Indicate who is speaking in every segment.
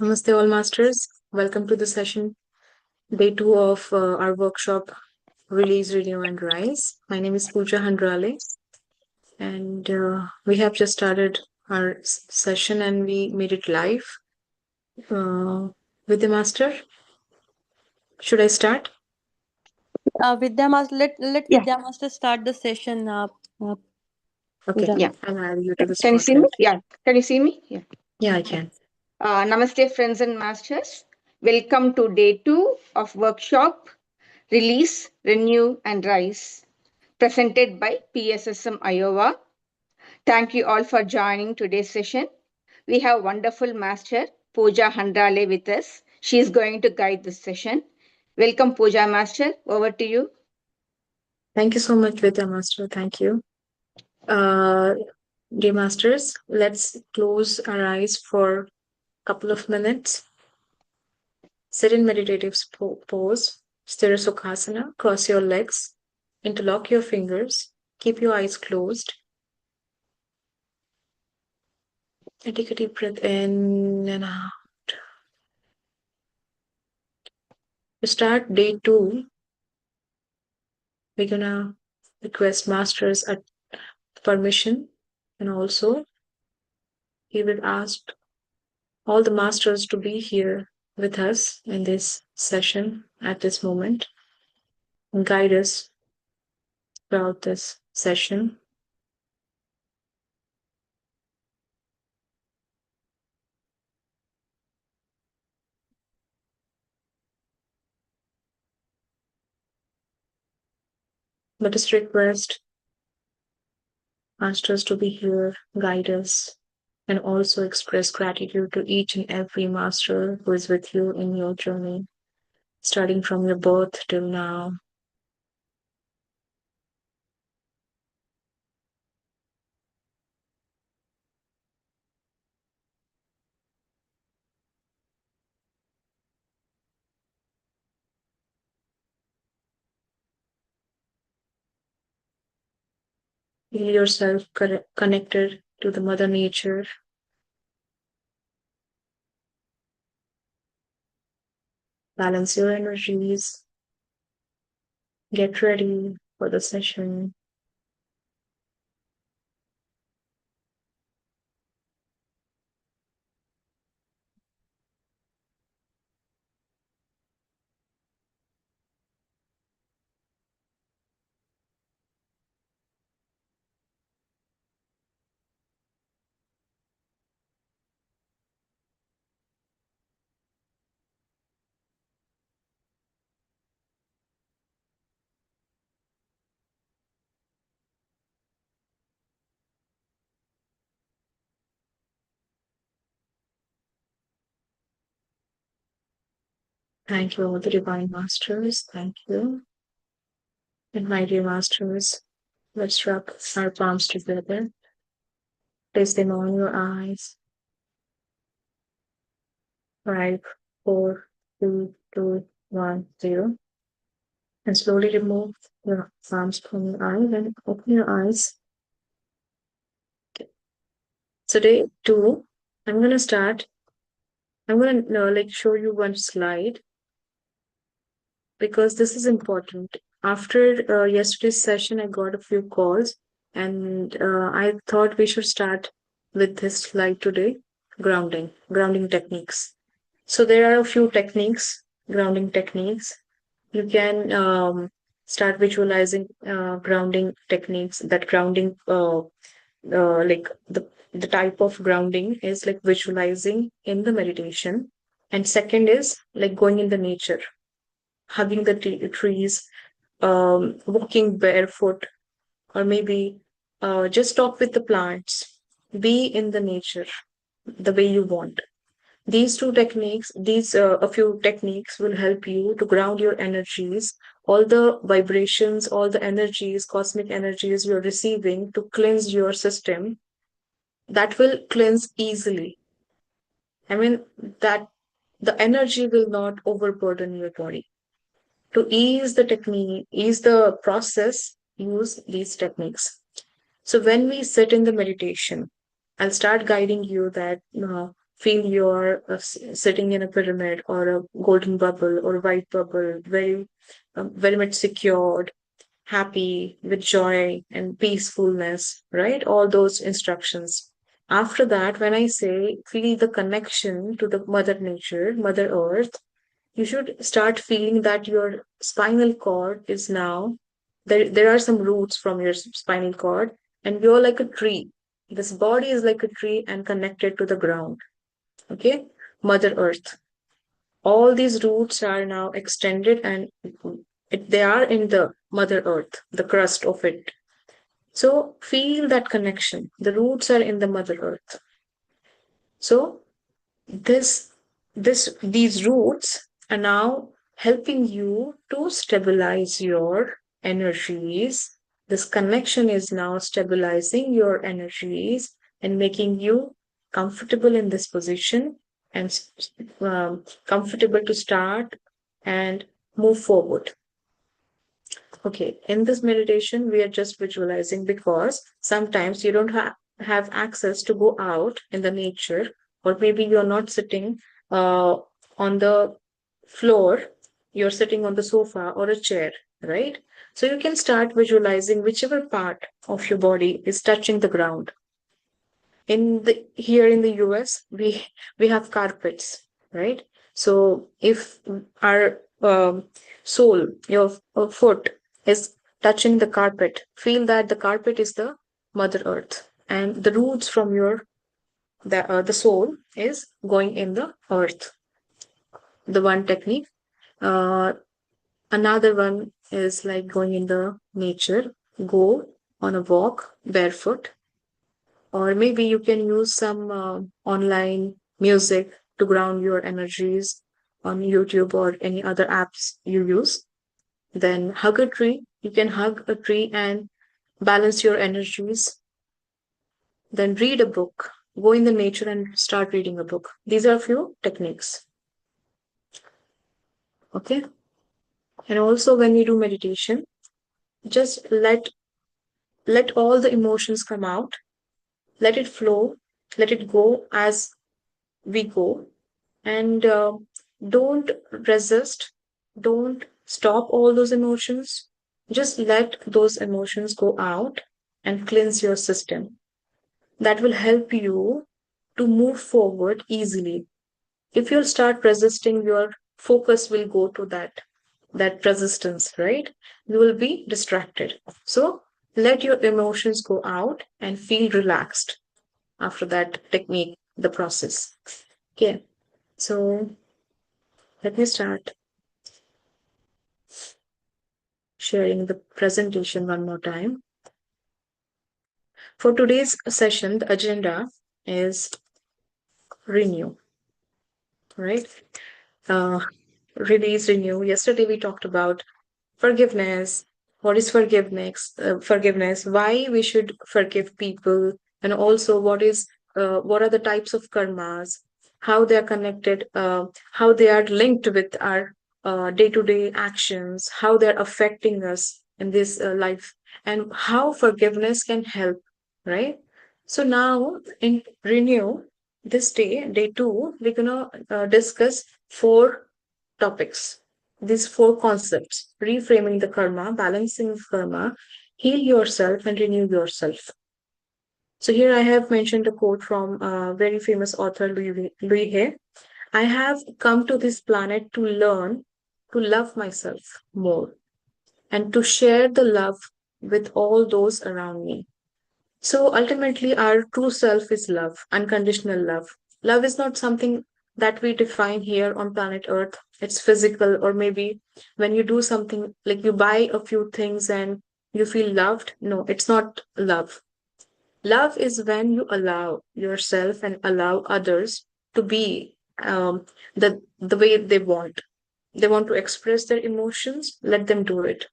Speaker 1: Namaste, all masters. Welcome to the session, day two of our workshop, Release, Renew, and Rise. My name is Pooja Handrale, and we have just started our session and we made it live uh, with the master. Should I start?
Speaker 2: Vidya Master, let
Speaker 3: Yeah,
Speaker 2: Vidya Master start the session. Uh,
Speaker 1: Okay,
Speaker 2: Pooja.
Speaker 3: yeah.
Speaker 1: I'll add you to the
Speaker 3: Can you see me?
Speaker 1: spotlight.
Speaker 3: Yeah. Can you see me? Yeah.
Speaker 1: Yeah, I
Speaker 3: Okay.
Speaker 1: can.
Speaker 3: Namaste, friends and masters. Welcome to day two of workshop Release, Renew, and Rise, presented by PSSM Iowa. Thank you all for joining today's session. We have wonderful master Pooja Handrale with us. She is going to guide this session. Welcome, Pooja Master. Over to you.
Speaker 1: Thank you so much, Vidya Master. Thank you. Uh, Dear masters, let's close our eyes for a couple of minutes. Sit in meditative pose, Sthira Sukhasana, cross your legs, interlock your fingers, keep your eyes closed, and take a deep breath in and out. To start day two, we're gonna request masters at permission, and also he will ask all the masters to be here with us in this session at this moment and guide us throughout this session. Let us request masters to be here, guide us, and also express gratitude to each and every master who is with you in your journey, starting from your birth till now. Feel yourself connected to the Mother Nature. Balance your energies. Get ready for the session. Thank you, all the Divine Masters. Thank you. And my dear Masters, let's rub our palms together. Place them on your eyes. 5, 4, 3, 2, 1, 0. And slowly remove your palms from your eyes and open your eyes. So day two, I'm gonna start. I'm gonna show you one slide because this is important. After yesterday's session, I got a few calls, and I thought we should start with this slide today. Grounding techniques. So there are a few techniques, grounding techniques. You can start visualizing grounding techniques. That grounding like the type of grounding is like visualizing in the meditation, and second is like going in the nature, hugging the trees, walking barefoot, or maybe just talk with the plants, be in the nature the way you want. These two techniques, these a few techniques will help you to ground your energies, all the vibrations, all the energies, cosmic energies you're receiving, to cleanse your system. That will cleanse easily. I mean, that the energy will not overburden your body. To ease the technique, ease the process, use these techniques. So when we sit in the meditation, I'll start guiding you that feel you're sitting in a pyramid or a golden bubble or a white bubble, very much secured, happy, with joy and peacefulness, right? All those instructions. After that, when I say feel the connection to the Mother Nature, Mother Earth, you should start feeling that your spinal cord is now there are some roots from your spinal cord, and you're like a tree. This body is like a tree and connected to the ground. Okay, Mother Earth. All these roots are now extended, and they are in the Mother Earth, the crust of it. So feel that connection. The roots are in the Mother Earth. So this these roots are now helping you to stabilize your energies. This connection is now stabilizing your energies and making you comfortable in this position and comfortable to start and move forward. Okay, in this meditation, we are just visualizing because sometimes you don't have access to go out in the nature, or maybe you're not sitting on the floor, you're sitting on the sofa or a chair, right? So you can start visualizing whichever part of your body is touching the ground. In the here in the US, we have carpets, right? So if our sole, your foot is touching the carpet, feel that the carpet is the Mother Earth, and the roots from your the sole is going in the earth. The one technique. Uh, Another one is like going in the nature. Go on a walk barefoot, or maybe you can use some online music to ground your energies on YouTube or any other apps you use. Then hug a tree. You can hug a tree and balance your energies. Then read a book. Go in the nature and start reading a book. These are a few techniques. Okay. And also when you do meditation, just let all the emotions come out. Let it flow. Let it go as we go, and don't resist, don't stop all those emotions, just let those emotions go out and cleanse your system. That will help you to move forward easily. If you'll start resisting, your focus will go to that resistance, right? You will be distracted. So let your emotions go out and feel relaxed after that technique, the process. Okay, so let me start sharing the presentation one more time. For today's session, the agenda is renew, right? Uh, Release, renew. Yesterday we talked about forgiveness. What is forgiveness? Forgiveness. Why we should forgive people, and also what are the types of karmas, how they are connected, how they are linked with our day-to-day actions, how they are affecting us in this life, and how forgiveness can help. Right. So now in renew this day, day two, we're gonna discuss four topics, these four concepts: reframing the karma, balancing karma, heal yourself, and renew yourself. So here I have mentioned a quote from a very famous author, Louis Hay. I have come to this planet to learn to love myself more and to share the love with all those around me. So ultimately, our true self is love, unconditional love. Love is not something that we define here on planet Earth. It's physical, or maybe when you do something like you buy a few things and you feel loved. No, it's not love. Love is when you allow yourself and allow others to be the way they want. They want to express their emotions, let them do it.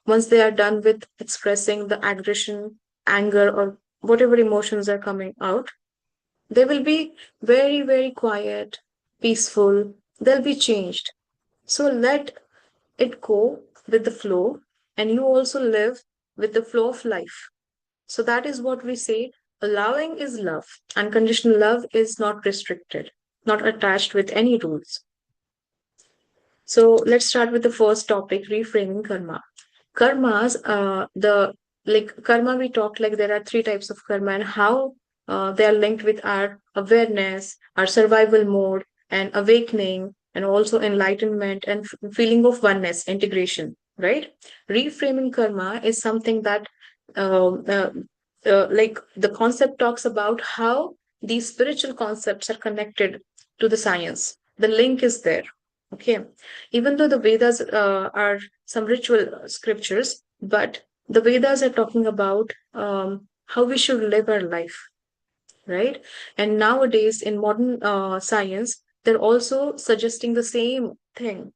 Speaker 1: Once they are done with expressing the aggression, anger, or whatever emotions are coming out, they will be very, very quiet, peaceful. They'll be changed. So let it go with the flow, and you also live with the flow of life. So that is what we say, allowing is love. Unconditional love is not restricted, not attached with any rules. So let's start with the first topic, reframing karma. Karmas, the like karma we talked, like there are three types of karma and how they are linked with our awareness, our survival mode, and awakening, and also enlightenment and feeling of oneness, integration, right? Reframing karma is something that like the concept talks about how these spiritual concepts are connected to the science. The link is there. Okay, even though the Vedas are some ritual scriptures, but the Vedas are talking about how we should live our life, right? And nowadays, in modern science, they're also suggesting the same thing,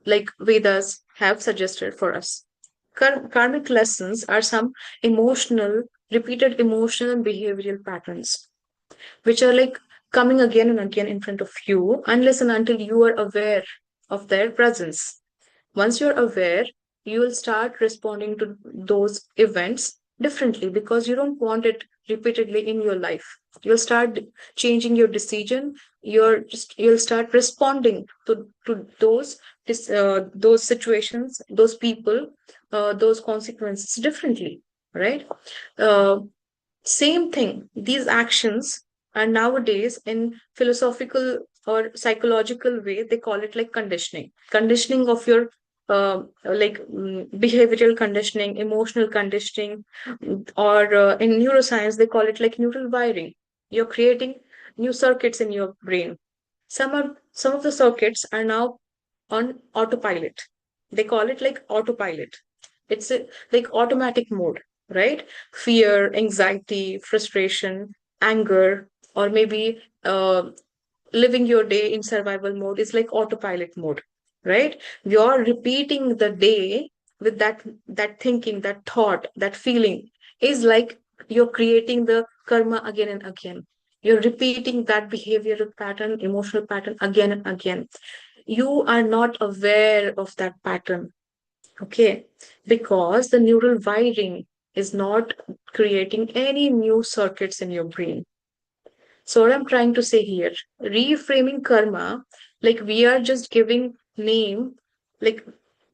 Speaker 1: like Vedas have suggested for us. Karmic lessons are some emotional, repeated emotional and behavioral patterns, which are like coming again and again in front of you, unless and until you are aware of their presence. Once you're aware, you will start responding to those events differently because you don't want it repeatedly in your life. You'll start changing your decision. You'll start responding to those situations, those people, those consequences differently, right? Uh, Same thing. These actions are nowadays in philosophical or psychological way, they call it like conditioning. Conditioning of your behavioral conditioning, emotional conditioning, or in neuroscience, they call it like neural wiring. You're creating new circuits in your brain. Some of the circuits are now on autopilot. They call it like autopilot. It's like automatic mode, right? Fear, anxiety, frustration, anger, or maybe living your day in survival mode is like autopilot mode, right? You're repeating the day with that thinking, that thought, that feeling is like you're creating the karma again and again. You're repeating that behavioral pattern, emotional pattern again and again. You are not aware of that pattern, okay? Because the neural wiring is not creating any new circuits in your brain. So, what I'm trying to say here, reframing karma, like we are just giving name, like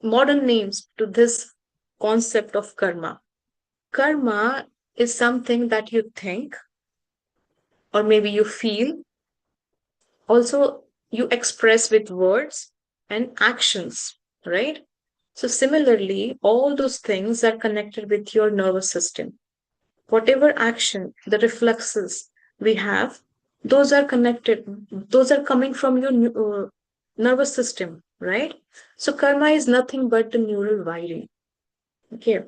Speaker 1: modern names to this concept of karma. Karma is something that you think, or maybe you feel, also you express with words and actions, right? So, similarly, all those things are connected with your nervous system. Whatever action, the reflexes we have, those are connected, those are coming from your nervous system, right? So, karma is nothing but the neural wiring. Okay.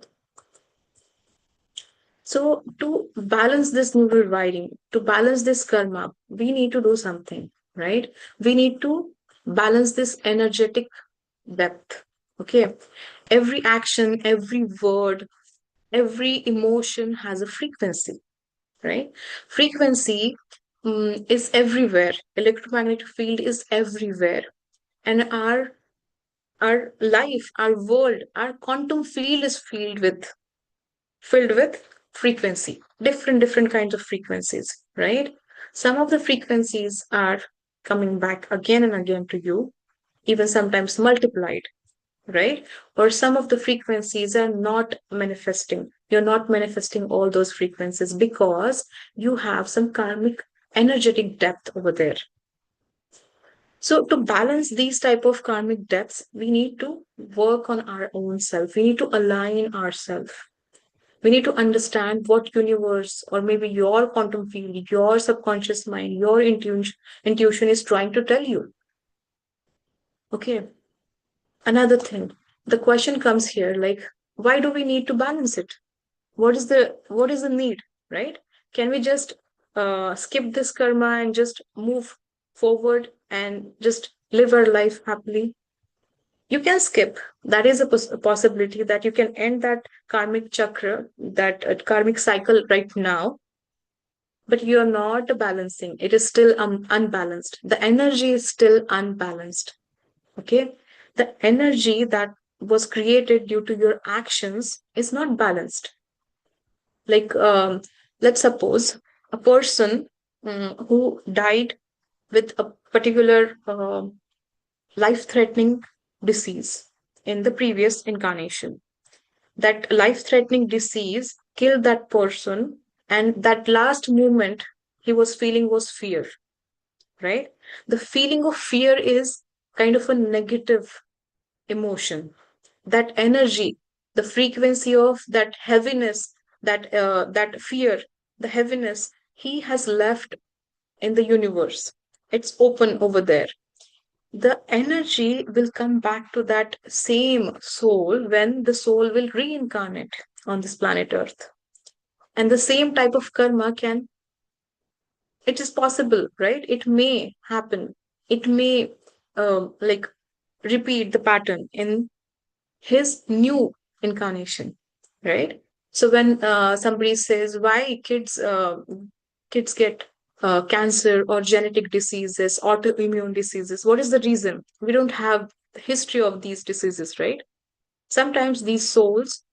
Speaker 1: So, to balance this neural wiring, to balance this karma, we need to do something, right? We need to balance this energetic depth. Okay. Every action, every word, every emotion has a frequency, right? Frequency is everywhere. Electromagnetic field is everywhere. And our life, our world, our quantum field is filled with frequency, different kinds of frequencies, right? Some of the frequencies are coming back again and again to you, even sometimes multiplied, right? Or some of the frequencies are not manifesting. You're not manifesting all those frequencies because you have some karmic energetic depth over there. So to balance these type of karmic depths, we need to work on our own self. We need to align ourselves. We need to understand what universe or maybe your quantum field, your subconscious mind, your intuition is trying to tell you. Okay. Another thing, the question comes here, like, why do we need to balance it? What is the need, right? Can we just skip this karma and just move forward and just live our life happily? You can skip. That is a possibility that you can end that karmic chakra, that karmic cycle right now, but you are not balancing. It is still unbalanced. The energy is still unbalanced. Okay, the energy that was created due to your actions is not balanced. Like Let's suppose a person who died with a particular life threatening disease in the previous incarnation. That life threatening disease killed that person, and that last moment he was feeling was fear, right? The feeling of fear is kind of a negative emotion. That energy, the frequency of that heaviness, that fear, the heaviness, he has left in the universe. It's open over there. The energy will come back to that same soul when the soul will reincarnate on this planet Earth. And the same type of karma can, it is possible, right? It may happen. It may like repeat the pattern in his new incarnation, right? So when somebody says why kids get cancer or genetic diseases, autoimmune diseases, what is the reason? We don't have the history of these diseases, right? Sometimes these souls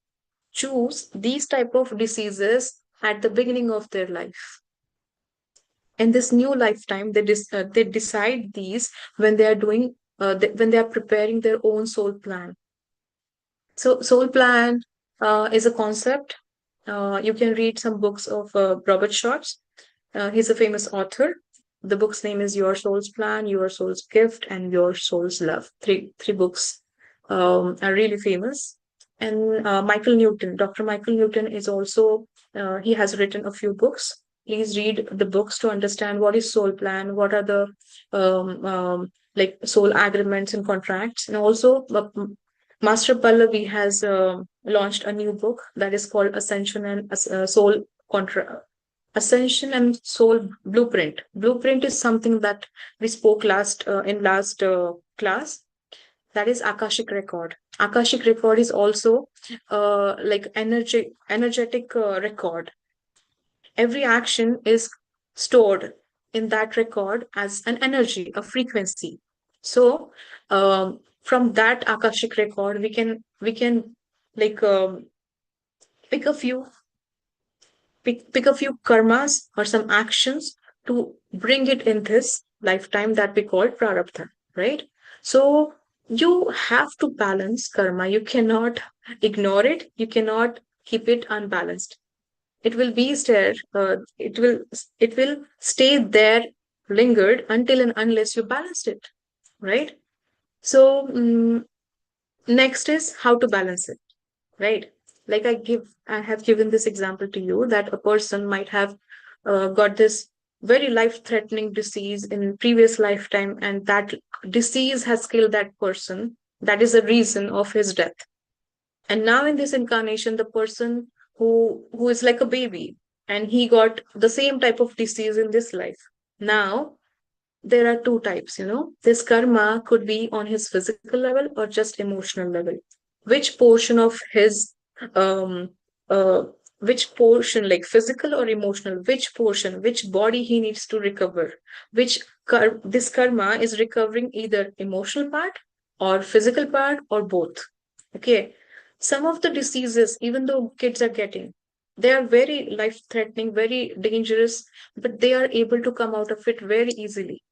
Speaker 1: choose these type of diseases at the beginning of their life. In this new lifetime, they decide these when they are doing when they are preparing their own soul plan. So, soul plan is a concept. You can read some books of Robert Schwartz. He's a famous author. The book's name is Your Soul's Plan, Your Soul's Gift, and Your Soul's Love. Three books are really famous. And Michael Newton, Dr. Michael Newton is also he has written a few books. Please read the books to understand what is soul plan, what are the like soul agreements and contracts, and also Master Pallavi has launched a new book that is called Ascension and Soul Contra. Ascension and Soul Blueprint. Blueprint is something that we spoke last in last class. That is Akashic record. Akashic record is also like energetic record. Every action is stored in that record as an energy, a frequency. So from that Akashic record, we can like pick a few pick a few karmas or some actions to bring it in this lifetime that we call prarabdha, right? So you have to balance karma. You cannot ignore it. You cannot keep it unbalanced. It will be there. It will stay there, lingered until and unless you balance it, right? So next is how to balance it, right? Like I have given this example to you that a person might have got this very life threatening disease in previous lifetime, and that disease has killed that person. That is the reason of his death. And now in this incarnation, the person who is like a baby, and he got the same type of disease in this life. Now there are two types, this karma could be on his physical level or just emotional level. Which portion of his um which portion, like physical or emotional, which portion, which body he needs to recover, this karma is recovering either emotional part or physical part or both. Okay. Some of the diseases, even though kids are getting, they are very life threatening, very dangerous, but they are able to come out of it very easily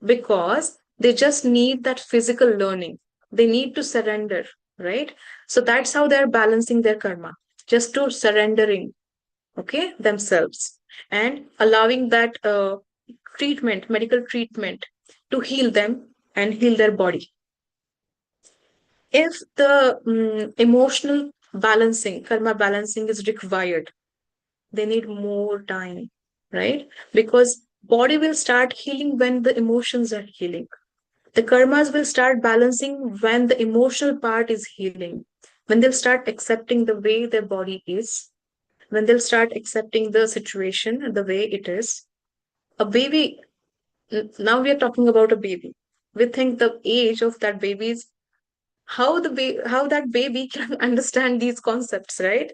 Speaker 1: because they just need that physical learning. They need to surrender, right? So that's how they're balancing their karma, just to surrendering, okay, themselves and allowing that medical treatment to heal them and heal their body. If the emotional balancing, karma balancing is required, they need more time, right? Because body will start healing when the emotions are healing. The karmas will start balancing when the emotional part is healing, when they'll start accepting the way their body is, when they'll start accepting the situation the way it is. A baby, now we are talking about a baby. We think the age of that baby is how that baby can understand these concepts, right?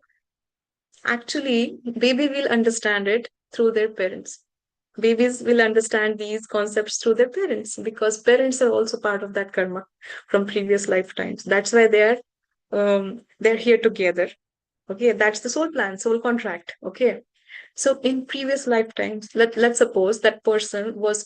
Speaker 1: Actually, baby will understand it through their parents. Babies will understand these concepts through their parents because parents are also part of that karma from previous lifetimes. That's why they're here together. Okay, that's the soul plan, soul contract. Okay. So in previous lifetimes, let's suppose that person was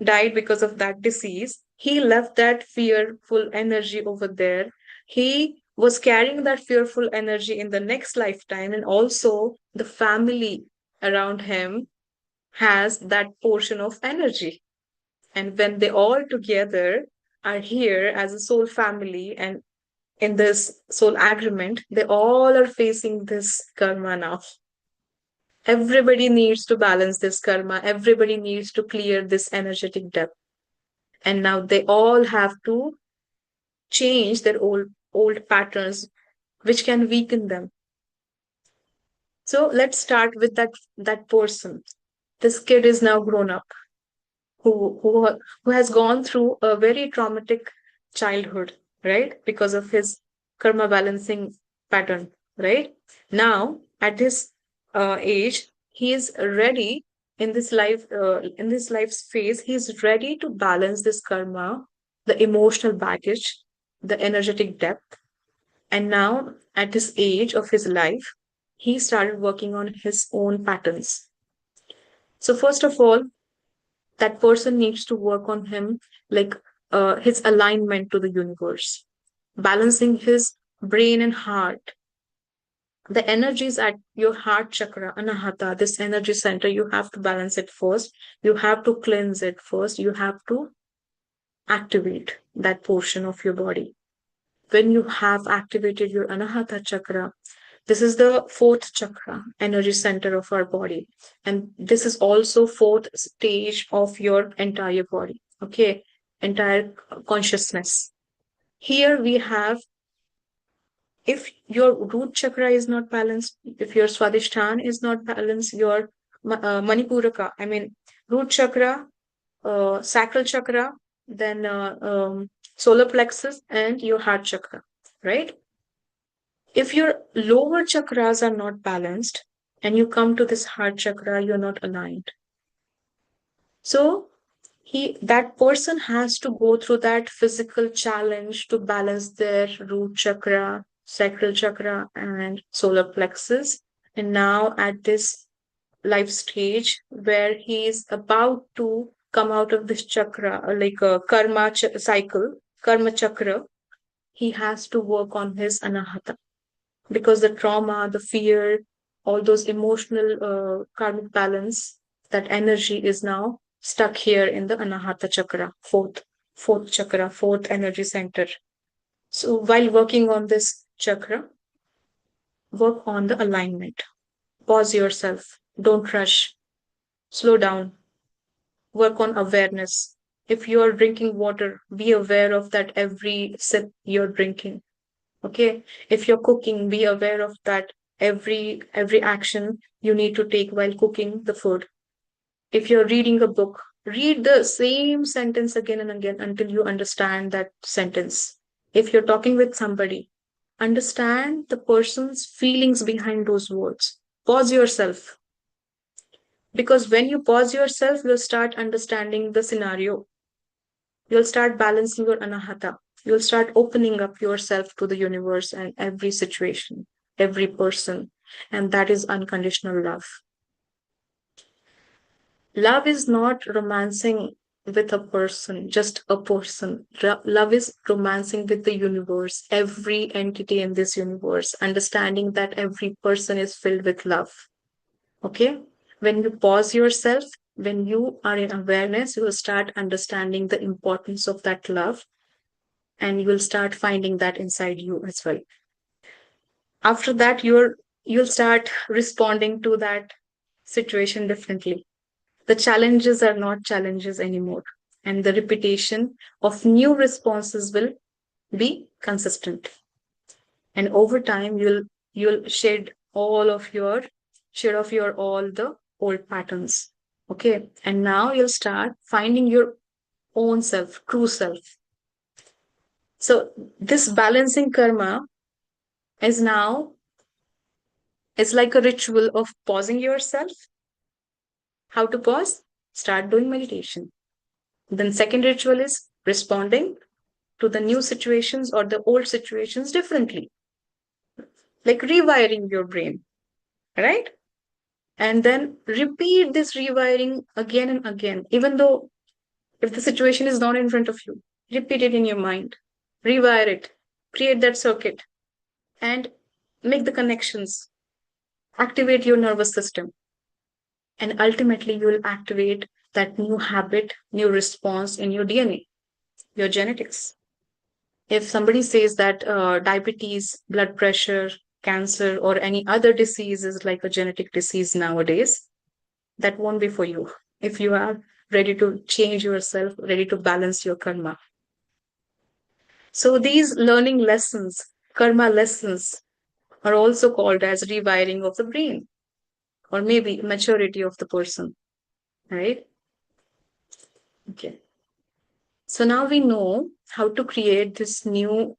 Speaker 1: died because of that disease. He left that fearful energy over there. He was carrying that fearful energy in the next lifetime, and also the family around him has that portion of energy. And when they all together are here as a soul family and in this soul agreement, they all are facing this karma now. Everybody needs to balance this karma. Everybody needs to clear this energetic debt. And now they all have to change their old patterns, which can weaken them. So let's start with that person. This kid is now grown up, who has gone through a very traumatic childhood, right? Because of his karma balancing pattern, right? Now at his age, he is ready in this life's phase. He is ready to balance this karma, the emotional baggage, the energetic depth. And now at this age of his life, he started working on his own patterns. So first of all, that person needs to work on him, like his alignment to the universe, balancing his brain and heart. The energies at your heart chakra, anahata, this energy center, you have to balance it first. You have to cleanse it first. You have to activate that portion of your body. When you have activated your anahata chakra, this is the fourth chakra, energy center of our body. And this is also fourth stage of your entire body. Okay. Entire consciousness. Here we have, if your root chakra is not balanced, if your swadhisthana is not balanced, your manipuraka, I mean, root chakra, sacral chakra, then solar plexus, and your heart chakra, right? If your lower chakras are not balanced and you come to this heart chakra, you're not aligned. So that person has to go through that physical challenge to balance their root chakra, sacral chakra, and solar plexus. And now at this life stage where he is about to come out of this chakra, like a cycle, karma chakra, he has to work on his anahata, because the trauma, the fear, all those emotional karmic balance, that energy is now stuck here in the Anahata chakra, fourth chakra, fourth energy center. So while working on this chakra, work on the alignment. Pause yourself. Don't rush. Slow down. Work on awareness. If you are drinking water, be aware of that every sip you're drinking. Okay, if you're cooking, be aware of that every action you need to take while cooking the food. If you're reading a book, read the same sentence again and again until you understand that sentence. If you're talking with somebody, understand the person's feelings behind those words. Pause yourself, because when you pause yourself, you'll start understanding the scenario. You'll start balancing your anahata. You'll start opening up yourself to the universe and every situation, every person. And that is unconditional love. Love is not romancing with a person, just a person. Love is romancing with the universe, every entity in this universe, understanding that every person is filled with love. Okay? When you pause yourself, when you are in awareness, you will start understanding the importance of that love, and you will start finding that inside you as well. After that, you'll start responding to that situation differently. The challenges are not challenges anymore, and the repetition of new responses will be consistent. And over time, you'll shed off your all the old patterns. Okay, and now you'll start finding your own self, true self. So this balancing karma is now, it's like a ritual of pausing yourself. How to pause? Start doing meditation. Then second ritual is responding to the new situations or the old situations differently, like rewiring your brain, right? And then repeat this rewiring again and again, even though if the situation is not in front of you, repeat it in your mind, rewire it, create that circuit, and make the connections, activate your nervous system. And ultimately, you will activate that new habit, new response in your DNA, your genetics. If somebody says that diabetes, blood pressure, cancer, or any other disease is like a genetic disease nowadays, that won't be for you if you are ready to change yourself, ready to balance your karma. So these learning lessons, karma lessons, are also called as rewiring of the brain or maybe maturity of the person, right? Okay. So now we know how to create this new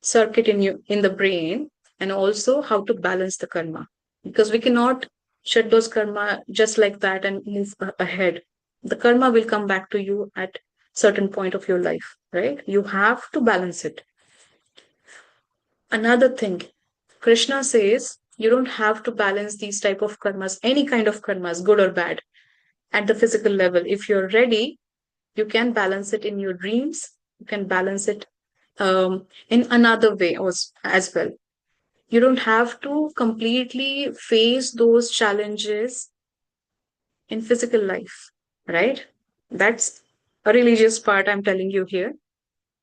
Speaker 1: circuit in the brain and also how to balance the karma because we cannot shut those karma just like that and move ahead. The karma will come back to you at certain point of your life, right? You have to balance it. Another thing, Krishna says you don't have to balance these type of karmas, any kind of karmas, good or bad, at the physical level. If you're ready, you can balance it in your dreams. You can balance it in another way as well. You don't have to completely face those challenges in physical life, right? That's a religious part I'm telling you here.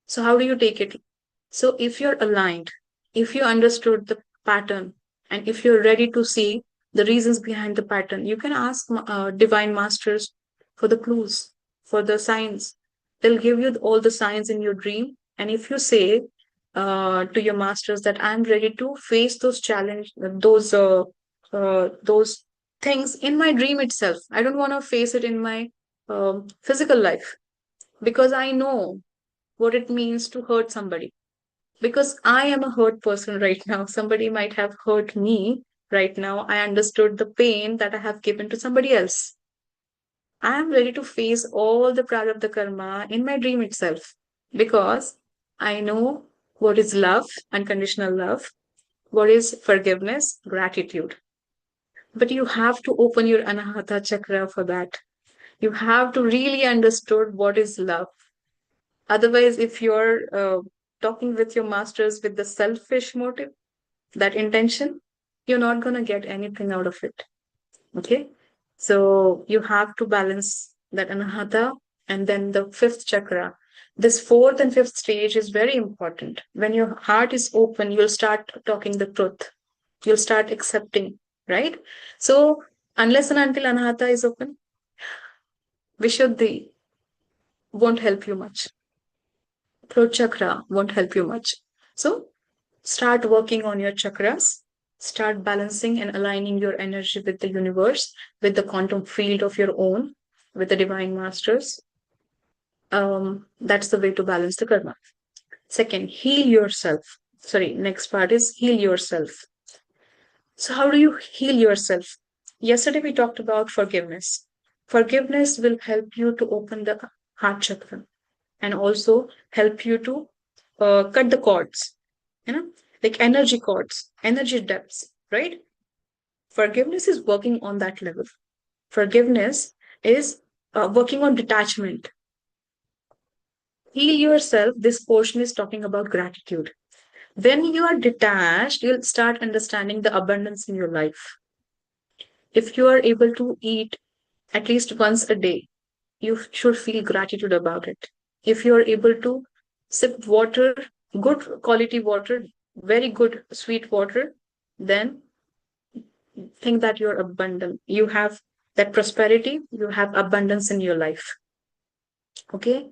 Speaker 1: So, how do you take it? So, if you're aligned, if you understood the pattern, and if you're ready to see the reasons behind the pattern, you can ask divine masters for the clues, for the signs. They'll give you all the signs in your dream. And if you say to your masters that I'm ready to face those challenge, those things in my dream itself. I don't want to face it in my physical life because I know what it means to hurt somebody because I am a hurt person right now. Somebody might have hurt me right now. I understood the pain that I have given to somebody else. I am ready to face all the prarabdha karma in my dream itself because I know what is love, unconditional love, what is forgiveness, gratitude. But you have to open your anahata chakra for that. You have to really understood what is love. Otherwise, if you're talking with your masters with the selfish motive, that intention, you're not going to get anything out of it. Okay. So you have to balance that anahata and then the fifth chakra. This fourth and fifth stage is very important. When your heart is open, you'll start talking the truth. You'll start accepting, right? So unless and until anahata is open, Vishuddhi won't help you much. Throat chakra won't help you much. So start working on your chakras. Start balancing and aligning your energy with the universe, with the quantum field of your own, with the divine masters. That's the way to balance the karma. Second, heal yourself. Sorry, next part is heal yourself. So, how do you heal yourself? Yesterday, we talked about forgiveness. Forgiveness will help you to open the heart chakra and also help you to cut the cords, you know, like energy cords, energy depths, right? Forgiveness is working on that level. Forgiveness is working on detachment. Heal yourself. This portion is talking about gratitude. When you are detached, you'll start understanding the abundance in your life. If you are able to eat at least once a day, you should feel gratitude about it. If you are able to sip water, good quality water, very good sweet water, then think that you're abundant. You have that prosperity, you have abundance in your life. Okay?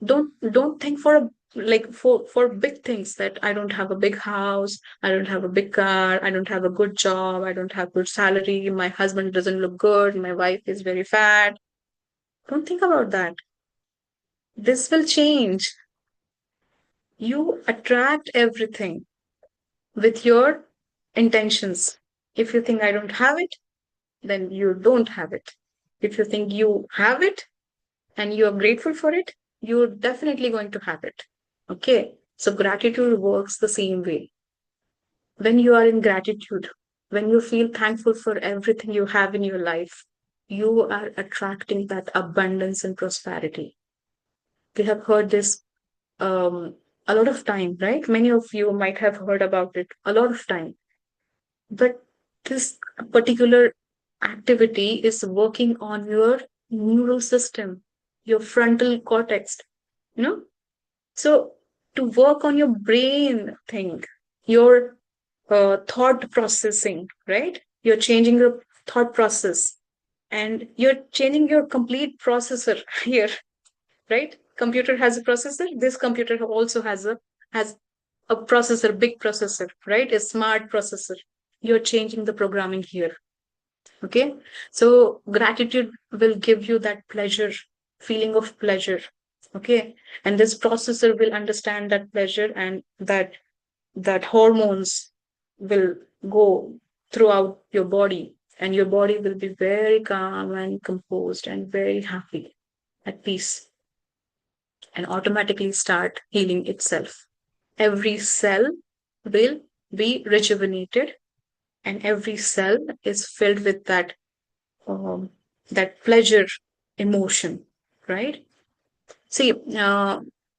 Speaker 1: Don't think for like for big things that I don't have a big house, I don't have a big car, I don't have a good job, I don't have good salary, my husband doesn't look good, my wife is very fat. Don't think about that. This will change. You attract everything with your intentions. If you think I don't have it, then you don't have it. If you think you have it and you are grateful for it, you're definitely going to have it. Okay. So gratitude works the same way. When you are in gratitude, when you feel thankful for everything you have in your life, you are attracting that abundance and prosperity. We have heard this um, a lot of time, right? Many of you might have heard about it a lot of time. But this particular activity is working on your neural system, your frontal cortex, you know? So to work on your brain thing, your thought processing, right? You're changing your thought process and you're changing your complete processor here, right? Computer has a processor. This computer also has a processor, big processor, right? A smart processor. You're changing the programming here. Okay. So gratitude will give you that pleasure, feeling of pleasure. Okay. And this processor will understand that pleasure and that hormones will go throughout your body and your body will be very calm and composed and very happy at peace and automatically start healing itself. Every cell will be rejuvenated and every cell is filled with um, that pleasure emotion, right? See,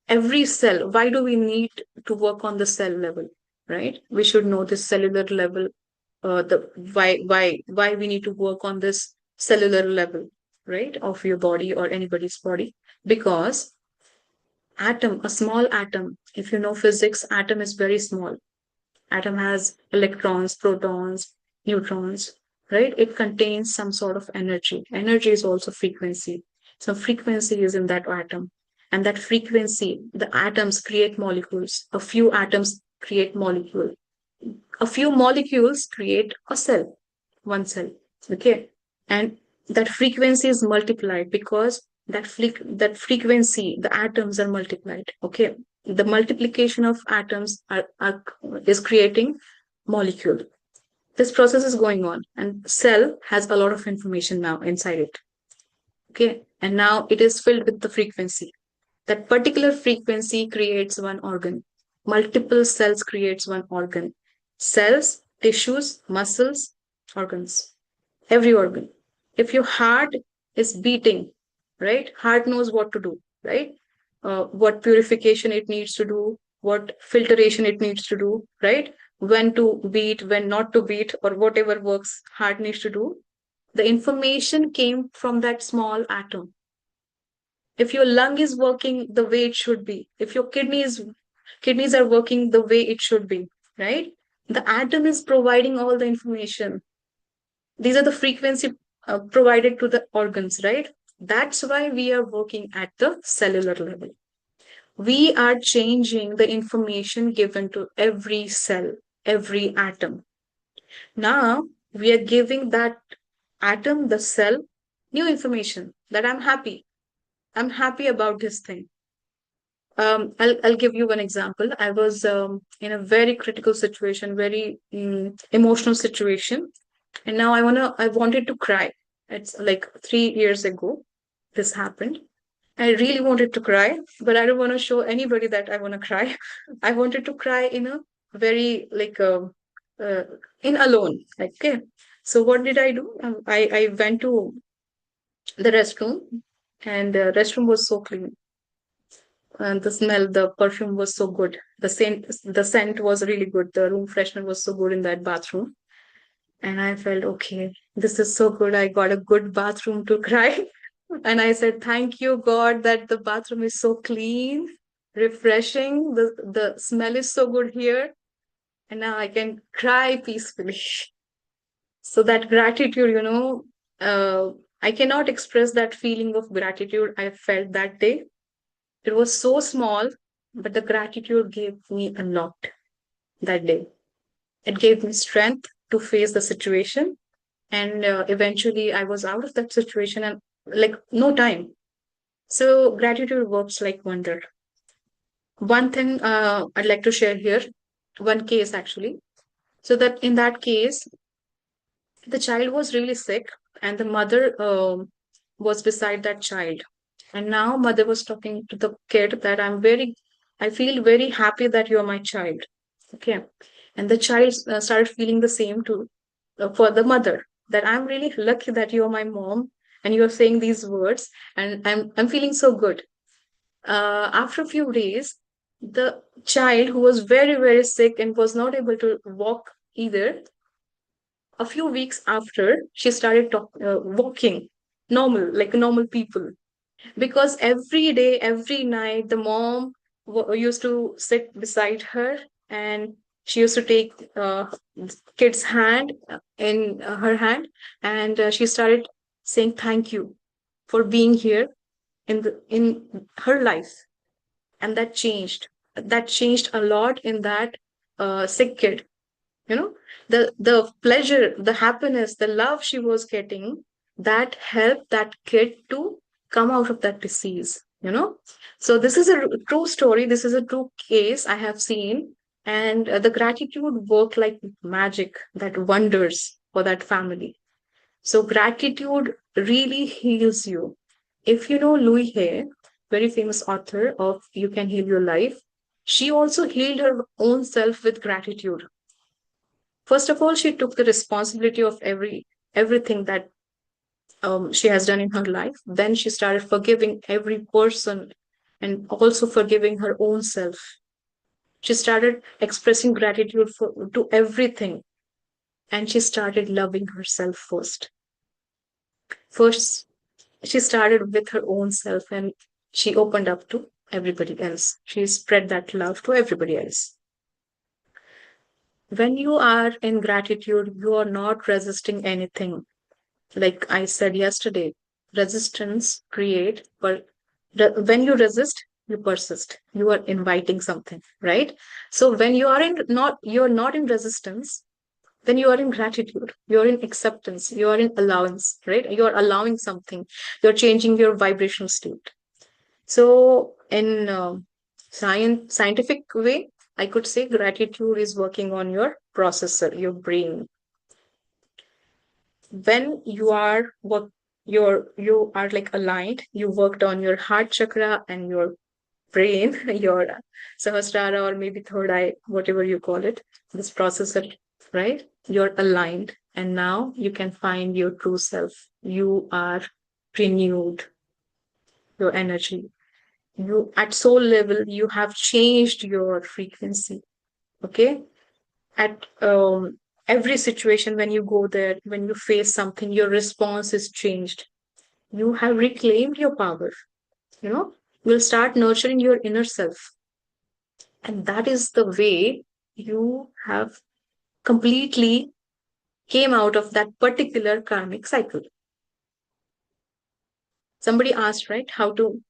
Speaker 1: every cell, why do we need to work on the cell level, right? We should know this cellular level, the why we need to work on this cellular level, right, of your body or anybody's body, because atom, a small atom, if you know physics, atom is very small. Atom has electrons, protons, neutrons, right? It contains some sort of energy. Energy is also frequency. So frequency is in that atom. And that frequency, the atoms create molecules. A few atoms create molecule. A few molecules create a cell, one cell. Okay. And that frequency is multiplied because that frequency, the atoms are multiplied. Okay. The multiplication of atoms is creating molecule. This process is going on, and cell has a lot of information now inside it. Okay. And now it is filled with the frequency. That particular frequency creates one organ. Multiple cells creates one organ. Cells, tissues, muscles, organs. Every organ. If your heart is beating, right? Heart knows what to do, right? What purification it needs to do, what filtration it needs to do, right? When to beat, when not to beat, or whatever works heart needs to do. The information came from that small atom. If your lung is working the way it should be, if your kidneys are working the way it should be, right? The atom is providing all the information. These are the frequency provided to the organs, right? That's why we are working at the cellular level. We are changing the information given to every cell, every atom. Now we are giving that atom, the cell, new information that I'm happy. I'm happy about this thing. I'll give you one example. I was in a very critical situation, very emotional situation, and now I wanted to cry. It's like 3 years ago this happened. I really wanted to cry, but I don't want to show anybody that I want to cry. I wanted to cry in a very uh, in alone. Like, okay. So what did I do? I went to the restroom, and the restroom was so clean and the smell, the perfume was so good. The scent was really good. The room freshener was so good in that bathroom. And I felt, okay, this is so good. I got a good bathroom to cry. And I said, thank you, God, that the bathroom is so clean, refreshing. The smell is so good here. And now I can cry peacefully. So that gratitude, I cannot express that feeling of gratitude I felt that day. It was so small, but the gratitude gave me a lot that day. It gave me strength to face the situation. And eventually I was out of that situation and like no time. So gratitude works like wonder. One thing I'd like to share here, one case actually. So that in that case, the child was really sick and the mother was beside that child. And now mother was talking to the kid that I feel very happy that you're my child. Okay. And the child started feeling the same too. for the mother, that I'm really lucky that you're my mom and you're saying these words, and I'm feeling so good. After a few days, the child who was very, very sick and was not able to walk either, a few weeks after, she started walking normal, like normal people. Because every day, every night, the mom used to sit beside her, and she used to take kid's hand in her hand, and she started saying thank you for being here in her life. And that changed a lot in that sick kid. You know, the pleasure, the happiness, the love she was getting, that helped that kid to come out of that disease. So this is a true story, this is a true case I have seen. And the gratitude worked like magic, that wonders for that family. So gratitude really heals you. If you know Louis Hay, very famous author of You Can Heal Your Life, she also healed her own self with gratitude. First of all, she took the responsibility of everything that she has done in her life. Then she started forgiving every person and also forgiving her own self. She started expressing gratitude to everything, and she started loving herself first. First, she started with her own self, and she opened up to everybody else. She spread that love to everybody else. When you are in gratitude, you are not resisting anything. Like I said yesterday, resistance create, but when you resist, you persist. You are inviting something, right? So when you're not in resistance, then you are in gratitude, you're in acceptance, you are in allowance, right? You're allowing something, you're changing your vibrational state. So in scientific way, I could say gratitude is working on your processor, your brain. When you are what you are like aligned, you worked on your heart chakra and your brain, your sahasrara, or maybe third eye, whatever you call it, this processor, right? You're aligned, and now you can find your true self. You are renewed, your energy. You at soul level, you have changed your frequency. Okay. At every situation, when you go there, when you face something, your response is changed. You have reclaimed your power. You'll start nurturing your inner self, and that is the way you have completely came out of that particular karmic cycle. Somebody asked, right, how to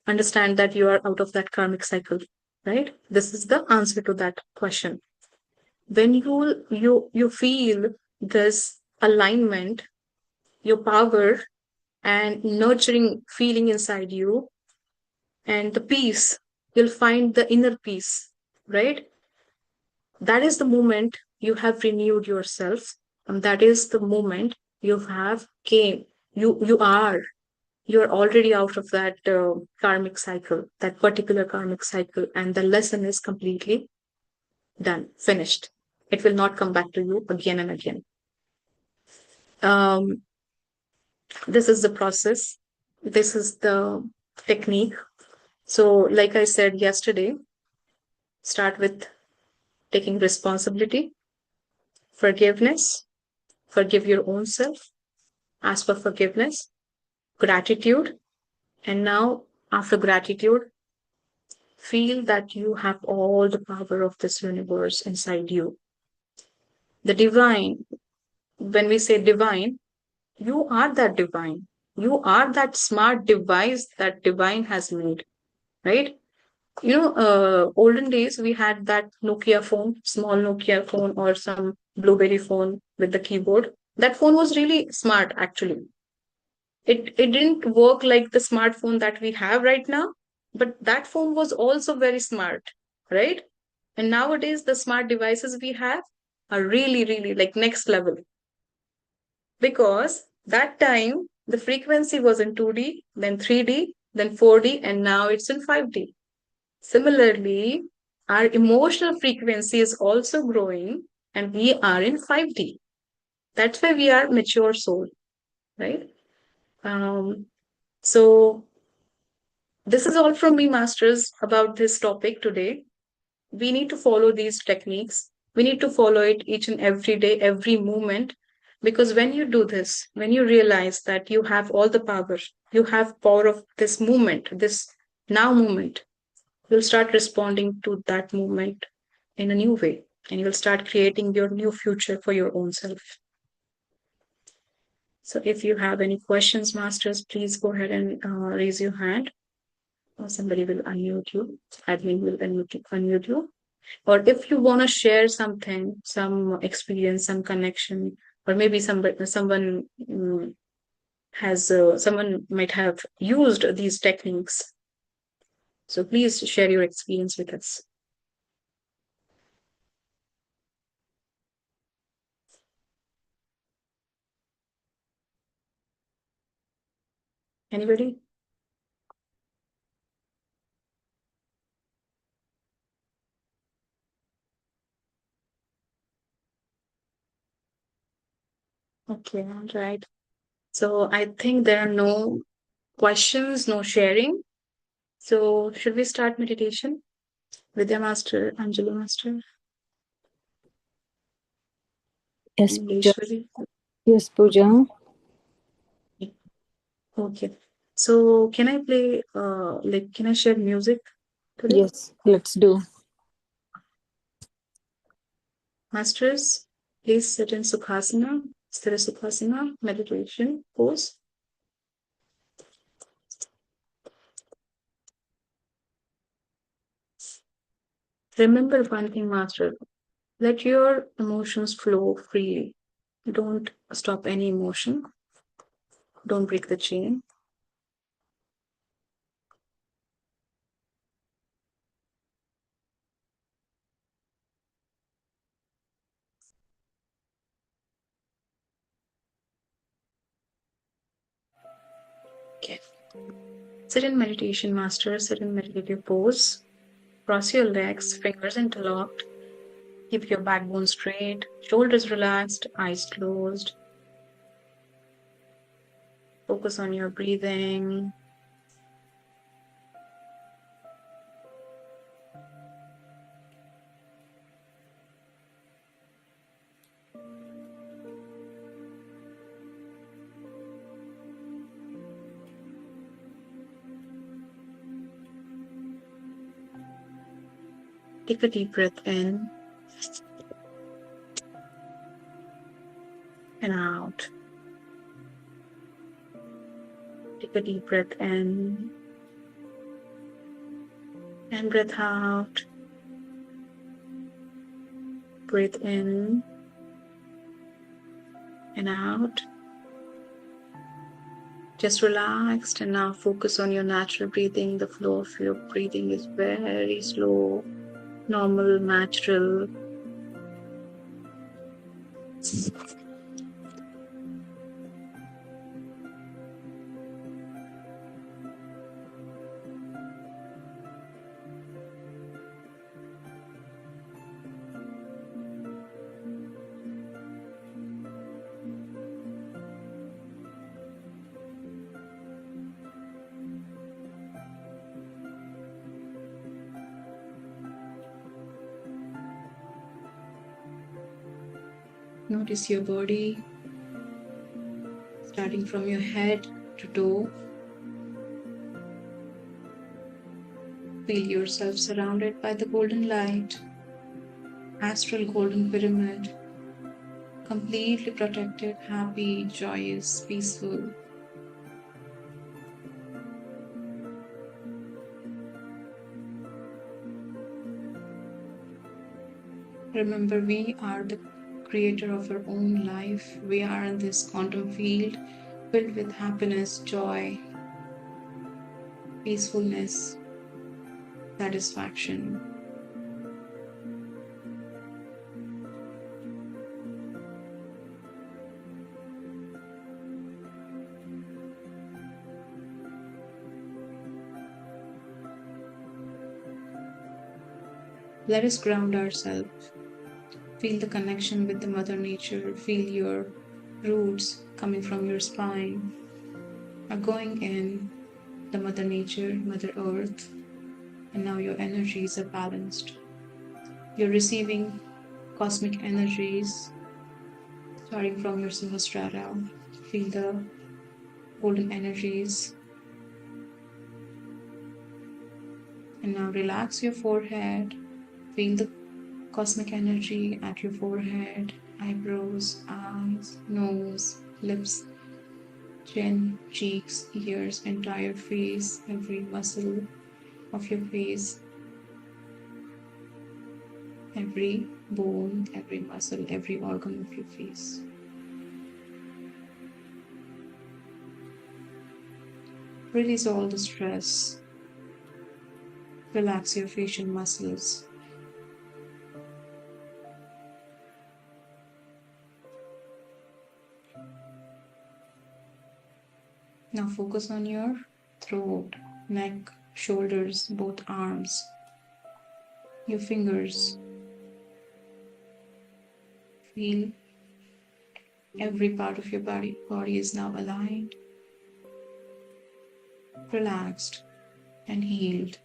Speaker 1: understand that you are out of that karmic cycle, right? This is the answer to that question. When you feel this alignment, your power and nurturing feeling inside you, and the peace, you'll find the inner peace, right? That is the moment you have renewed yourself, and that is the moment you have came you're already out of that karmic cycle, that particular karmic cycle, and the lesson is completely done, finished. It will not come back to you again and again. um, this is the process, this is the technique. So like I said yesterday, start with taking responsibility, forgiveness, forgive your own self, ask for forgiveness, gratitude, and now after gratitude, feel that you have all the power of this universe inside you. The divine, when we say divine, you are that divine. You are that smart device that divine has made, right? Olden days we had that Nokia phone, small Nokia phone, or some Blueberry phone with the keyboard. That phone was really smart, actually. It didn't work like the smartphone that we have right now, but that phone was also very smart, right? And nowadays the smart devices we have are really, really like next level, because that time the frequency was in 2D, then 3D, then 4D, and now it's in 5D. Similarly, our emotional frequency is also growing, and we are in 5D. That's why we are mature soul, right? Um, so this is all from me, masters, about this topic today. We need to follow these techniques. We need to follow it each and every day, every moment. Because when you do this, when you realize that you have all the power, you have power of this moment, this now moment, you'll start responding to that moment in a new way. And you'll start creating your new future for your own self. So if you have any questions, masters, please go ahead and raise your hand. Or somebody will unmute you. Admin will unmute you. Or if you want to share something, some experience, some connection, or maybe someone someone might have used these techniques. So please share your experience with us. Anybody? Okay, all right. So I think there are no questions, no sharing. So should we start meditation? Vidya Master, Anjali Master,
Speaker 4: Yes, Pooja.
Speaker 1: Yeshwari.
Speaker 4: Yes, Pooja.
Speaker 1: Okay. So can I play can I share music today?
Speaker 4: Yes, let's do.
Speaker 1: Masters, please sit in Sukhasana, Sthira Sukhasana, meditation pose. Remember one thing, Master. Let your emotions flow freely. Don't stop any emotion. Don't break the chain. Okay. Sit in meditation, Master. Sit in meditative pose. Cross your legs, fingers interlocked. Keep your backbone straight, shoulders relaxed, eyes closed. Focus on your breathing. Take a deep breath in and out. Take a deep breath in and breath out. Breathe in and out. Just relaxed and now focus on your natural breathing. The flow of your breathing is very slow, normal, natural. Notice your body, starting from your head to toe. Feel yourself surrounded by the golden light, astral golden pyramid, completely protected, happy, joyous, peaceful. Remember, we are the creator of our own life. We are in this quantum field filled with happiness, joy, peacefulness, satisfaction. Let us ground ourselves. Feel the connection with the Mother Nature. Feel your roots coming from your spine are going in the Mother Nature, Mother Earth, and now your energies are balanced. You're receiving cosmic energies starting from your Sahasrara. Feel the golden energies. And now relax your forehead. Feel the cosmic energy at your forehead, eyebrows, eyes, nose, lips, chin, cheeks, ears, entire face, every muscle of your face, every bone, every muscle, every organ of your face. Release all the stress. Relax your facial muscles. Now focus on your throat, neck, shoulders, both arms, your fingers. Feel every part of your body is now aligned, relaxed, and healed.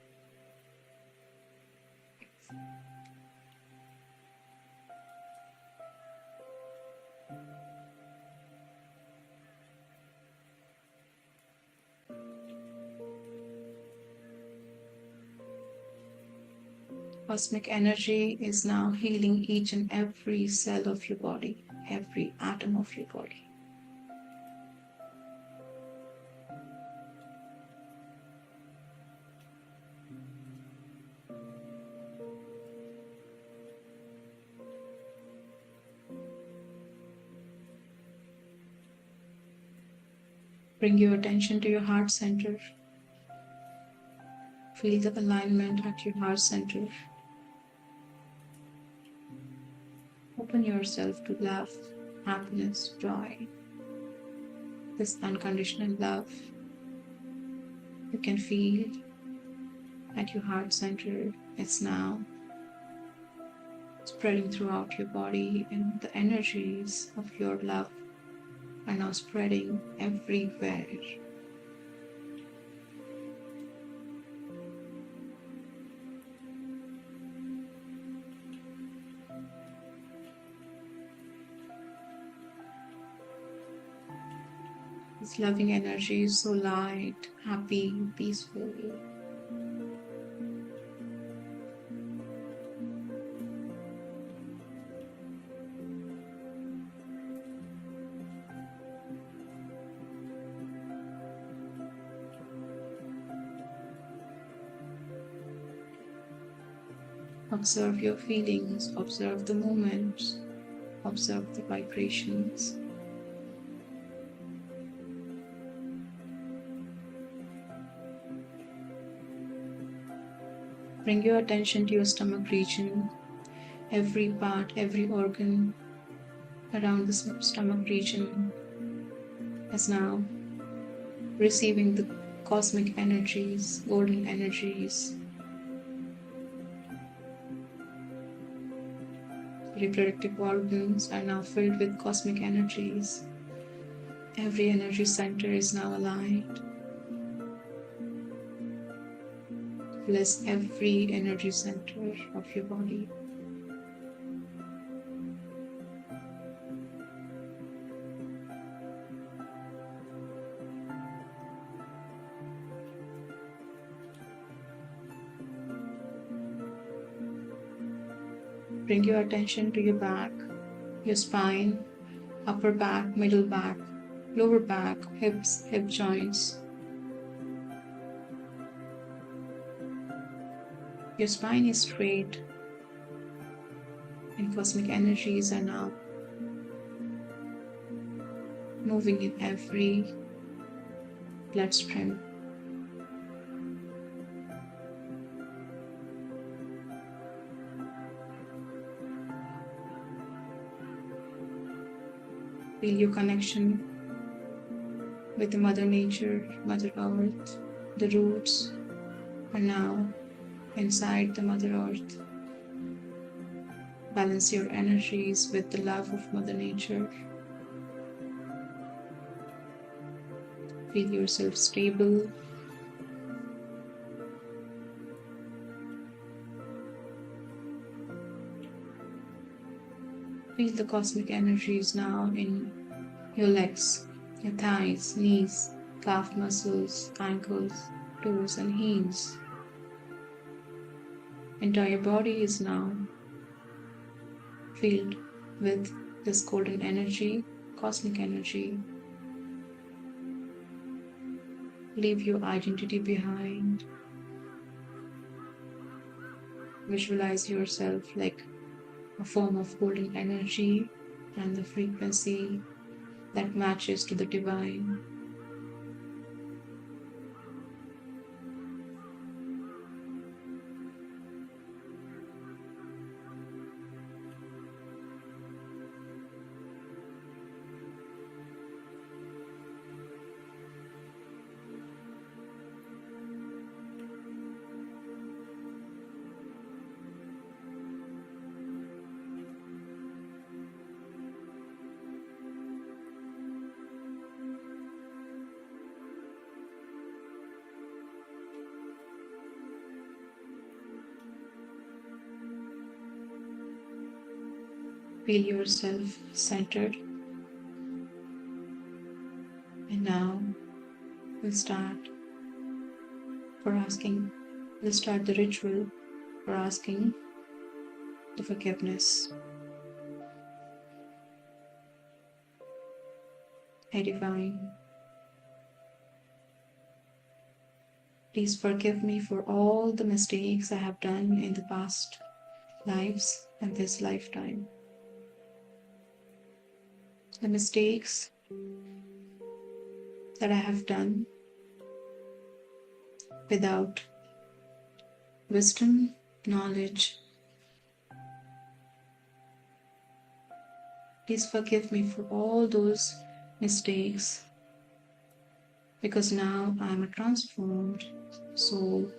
Speaker 1: Cosmic energy is now healing each and every cell of your body, every atom of your body. Bring your attention to your heart center. Feel the alignment at your heart center. Open yourself to love, happiness, joy. This unconditional love you can feel at your heart center. It's now spreading throughout your body, and the energies of your love are now spreading everywhere. This loving energy is so light, happy, peaceful. Observe your feelings, observe the moments, observe the vibrations. Bring your attention to your stomach region. Every part, every organ around the stomach region is now receiving the cosmic energies, golden energies. Reproductive organs are now filled with cosmic energies. Every energy center is now aligned. Bless every energy center of your body. Bring your attention to your back, your spine, upper back, middle back, lower back, hips, hip joints. Your spine is straight, and cosmic energies are now moving in every bloodstream. Feel your connection with the Mother Nature, Mother Earth. The roots are now inside the Mother Earth. Balance your energies with the love of Mother Nature. Feel yourself stable. Feel the cosmic energies now in your legs, your thighs, knees, calf muscles, ankles, toes, and heels. Entire body is now filled with this golden energy, cosmic energy. Leave your identity behind. Visualize yourself like a form of golden energy and the frequency that matches to the divine. Feel yourself centered. And now we'll start we'll start the ritual for asking the forgiveness. Hey Divine, please forgive me for all the mistakes I have done in the past lives and this lifetime. The mistakes that I have done without wisdom, knowledge. Please forgive me for all those mistakes, because now I am a transformed soul.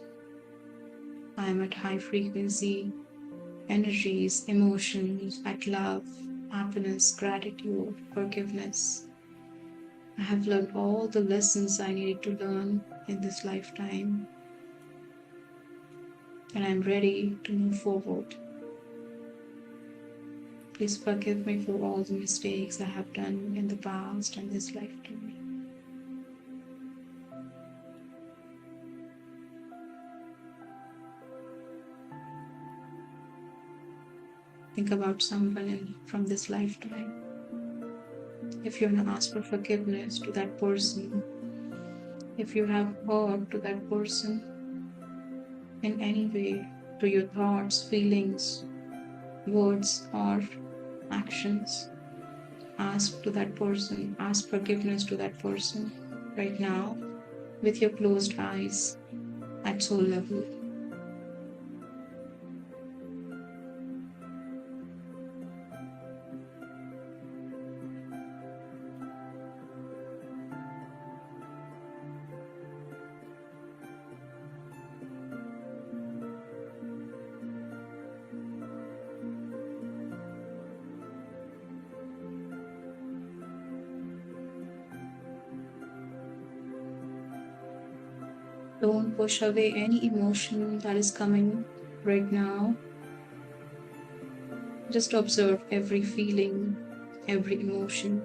Speaker 1: I am at high frequency energies, emotions, at love, happiness, gratitude, forgiveness. I have learned all the lessons I needed to learn in this lifetime, and I'm ready to move forward. Please forgive me for all the mistakes I have done in the past and this lifetime. Think about someone from this lifetime. If you want to ask for forgiveness to that person, if you have hurt to that person in any way, to your thoughts, feelings, words, or actions, ask to that person, ask forgiveness to that person right now with your closed eyes at soul level. Don't push away any emotion that is coming right now. Just observe every feeling, every emotion,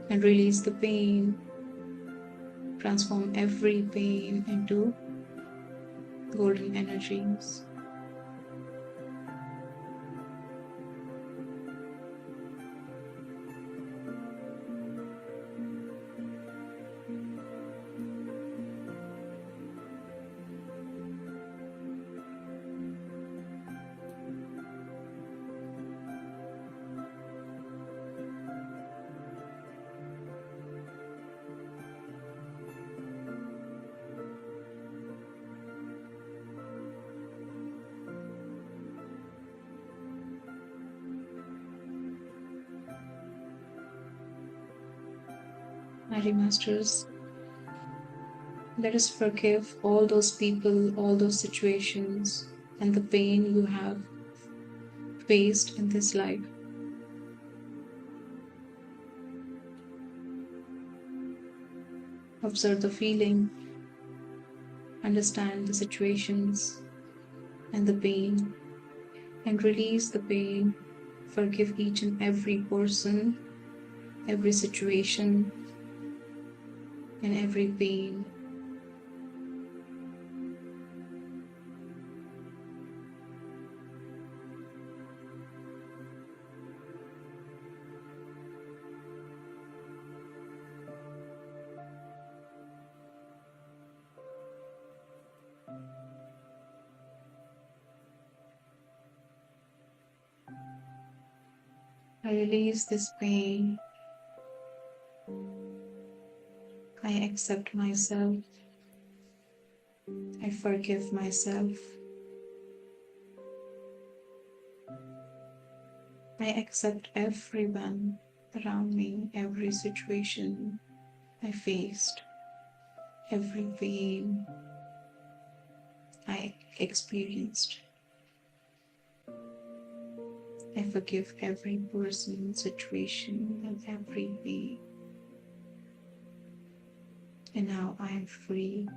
Speaker 1: and release the pain. Transform every pain into golden energies. Mighty Masters, let us forgive all those people, all those situations, and the pain you have faced in this life. Observe the feeling, understand the situations and the pain, and release the pain. Forgive each and every person, every situation, and every pain. I release this pain. I accept myself. I forgive myself. I accept everyone around me, every situation I faced, every pain I experienced. I forgive every person, situation, and every pain. And now I am free.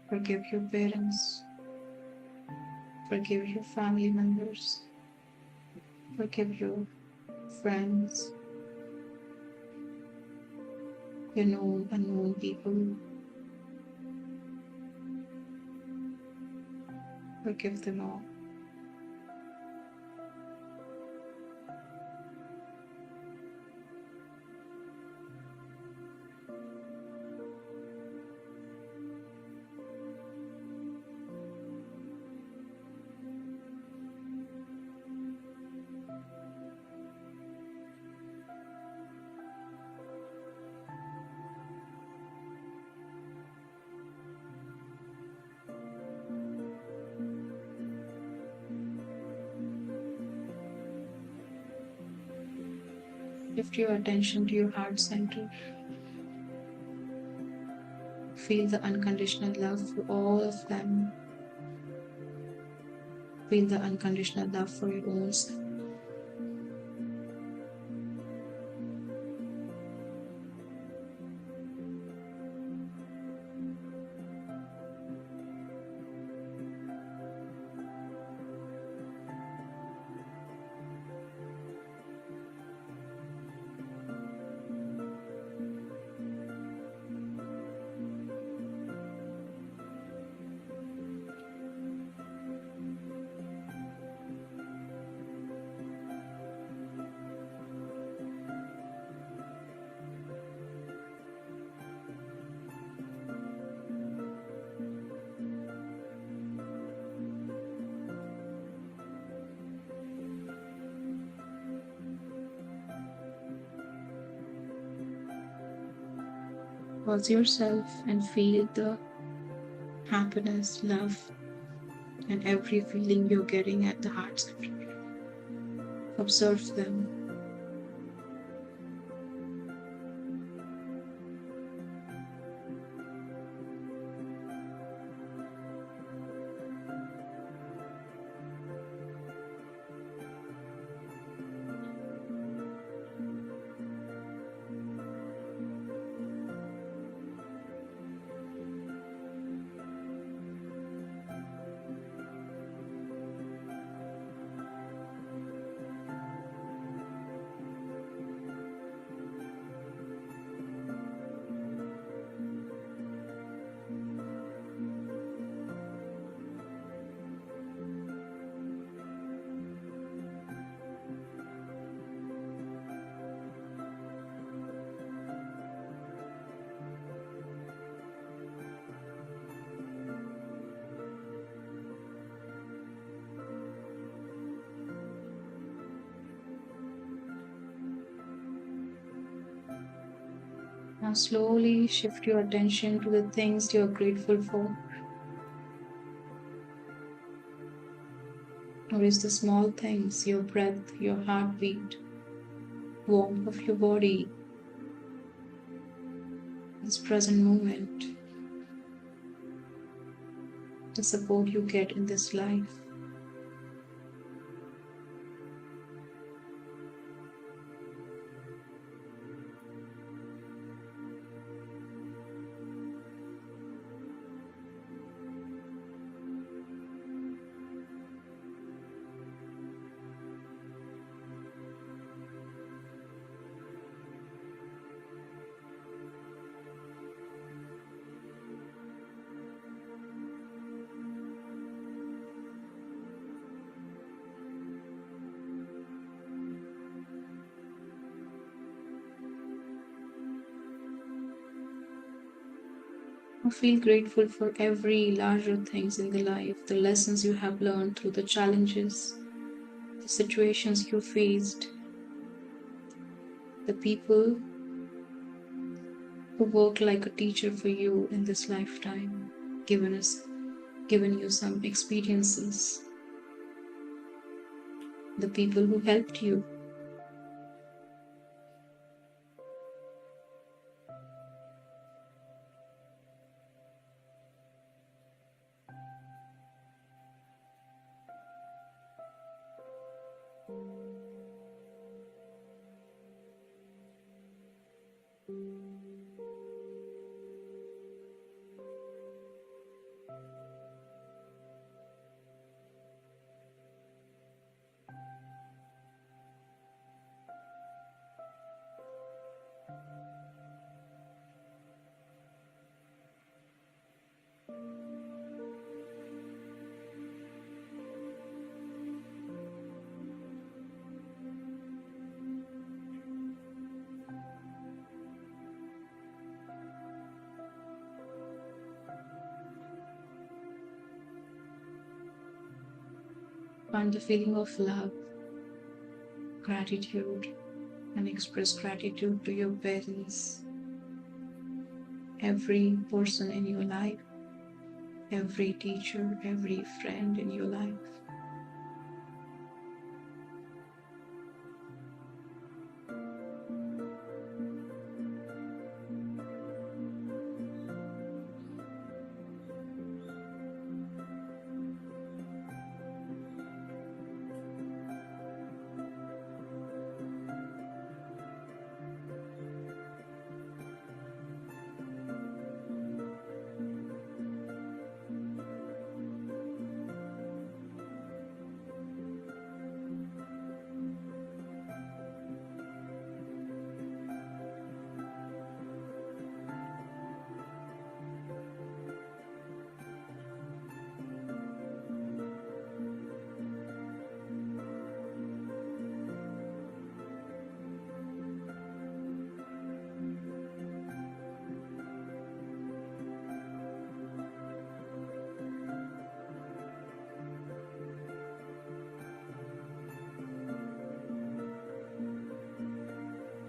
Speaker 1: Forgive your parents. Forgive your family members. Forgive your friends, your known, unknown people. Forgive them all. Lift your attention to your heart center. Feel the unconditional love for all of them. Feel the unconditional love for your own self. Pause yourself and feel the happiness, love, and every feeling you're getting at the heart center. Observe them. Now slowly shift your attention to the things you're grateful for. Notice the small things, your breath, your heartbeat, warmth of your body, this present moment, the support you get in this life. Feel grateful for every larger things in the life, the lessons you have learned through the challenges, the situations you faced, the people who worked like a teacher for you in this lifetime, given you some experiences, the people who helped you. Find the feeling of love, gratitude, and express gratitude to your parents, every person in your life, every teacher, every friend in your life.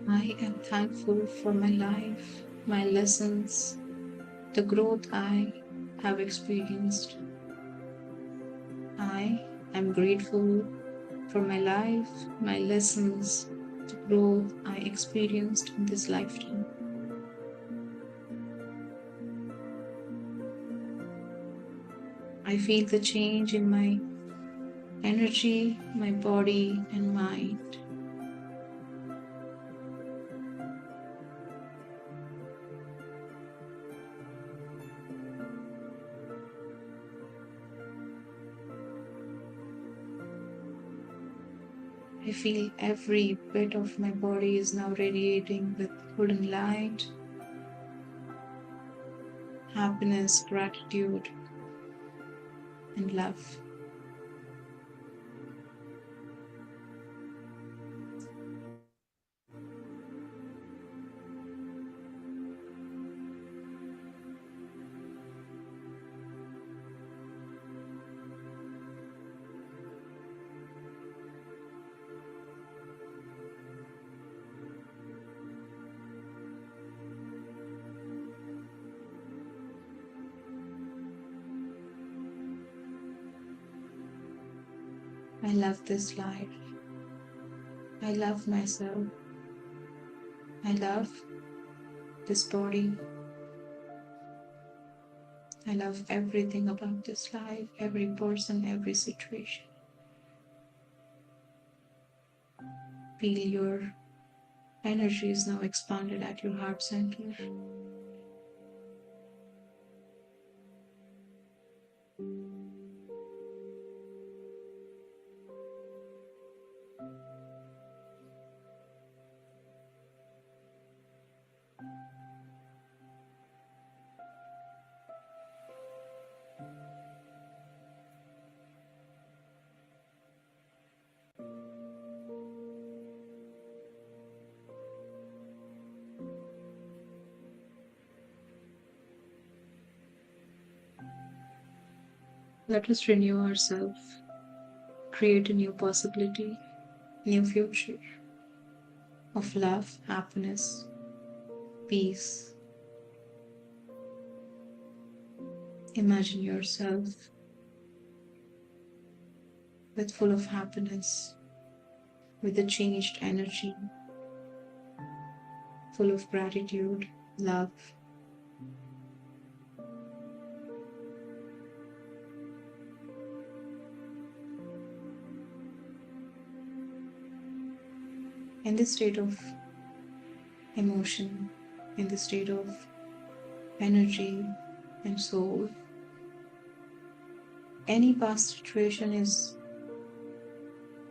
Speaker 1: I am thankful for my life, my lessons, the growth I have experienced. I am grateful for my life, my lessons, the growth I experienced in this lifetime. I feel the change in my energy, my body, and mind. I feel every bit of my body is now radiating with golden light, happiness, gratitude, and love. I love this life. I love myself. I love this body. I love everything about this life, every person, every situation. Feel your energy is now expanded at your heart center. Let us renew ourselves, create a new possibility, new future of love, happiness, peace. Imagine yourself with full of happiness, with a changed energy, full of gratitude, love. In this state of emotion, in the state of energy and soul, any past situation is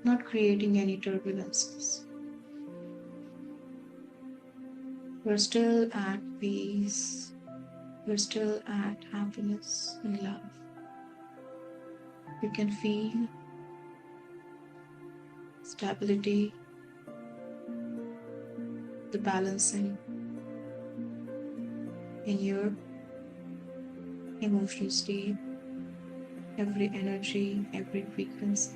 Speaker 1: not creating any turbulences. We're still at peace. We're still at happiness and love. You can feel stability, the balancing in your emotional state, every energy, every frequency.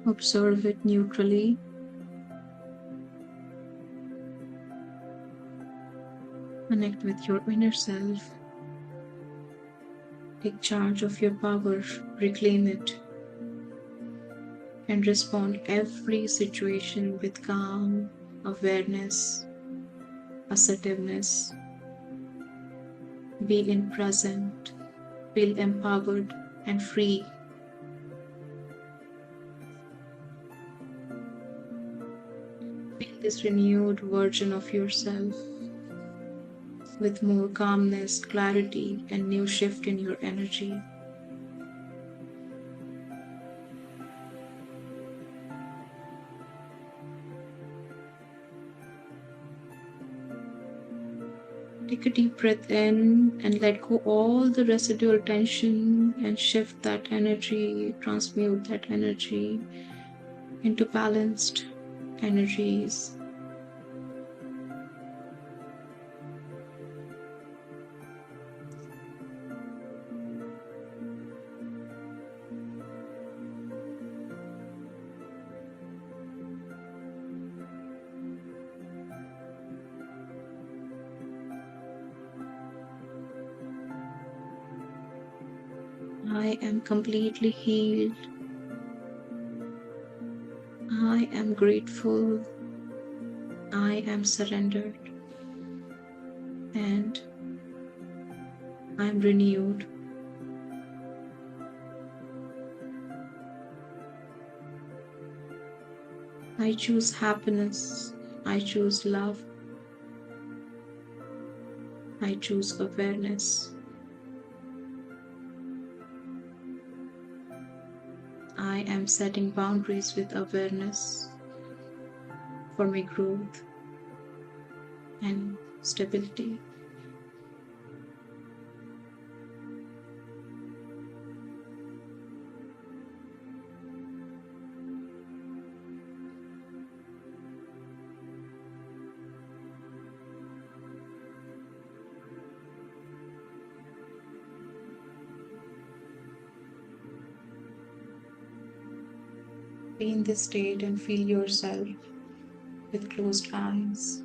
Speaker 1: Observe it neutrally. Connect with your inner self. Take charge of your power, reclaim it, and respond every situation with calm, awareness, assertiveness. Be in present, feel empowered and free. Feel this renewed version of yourself with more calmness, clarity, and new shift in your energy. Take a deep breath in and let go all the residual tension and shift that energy, transmute that energy into balanced energies. I am completely healed. I am grateful. I am surrendered. And I am renewed. I choose happiness. I choose love. I choose awareness. I am setting boundaries with awareness for my growth and stability. Be in this state and feel yourself with closed eyes.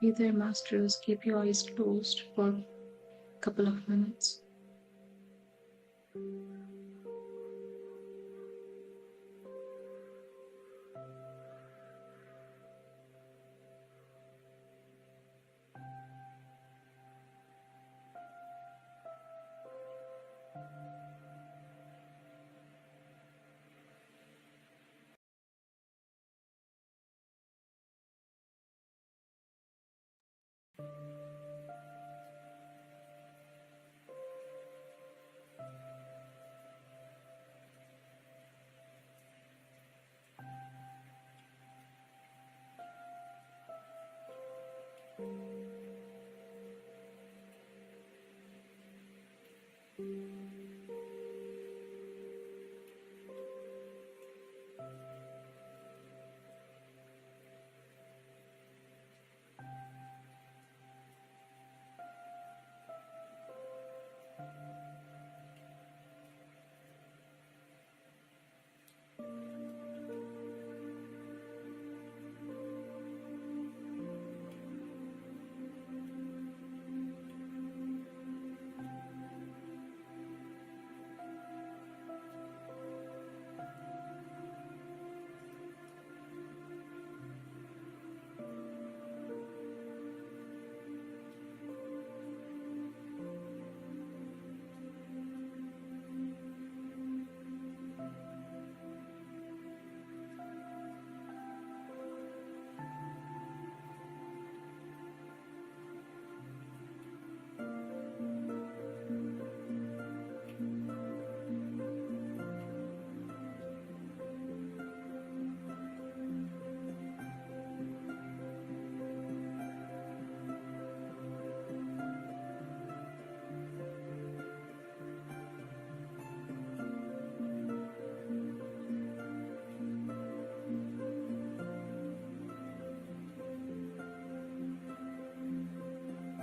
Speaker 1: Be there, masters. Keep your eyes closed for a couple of minutes.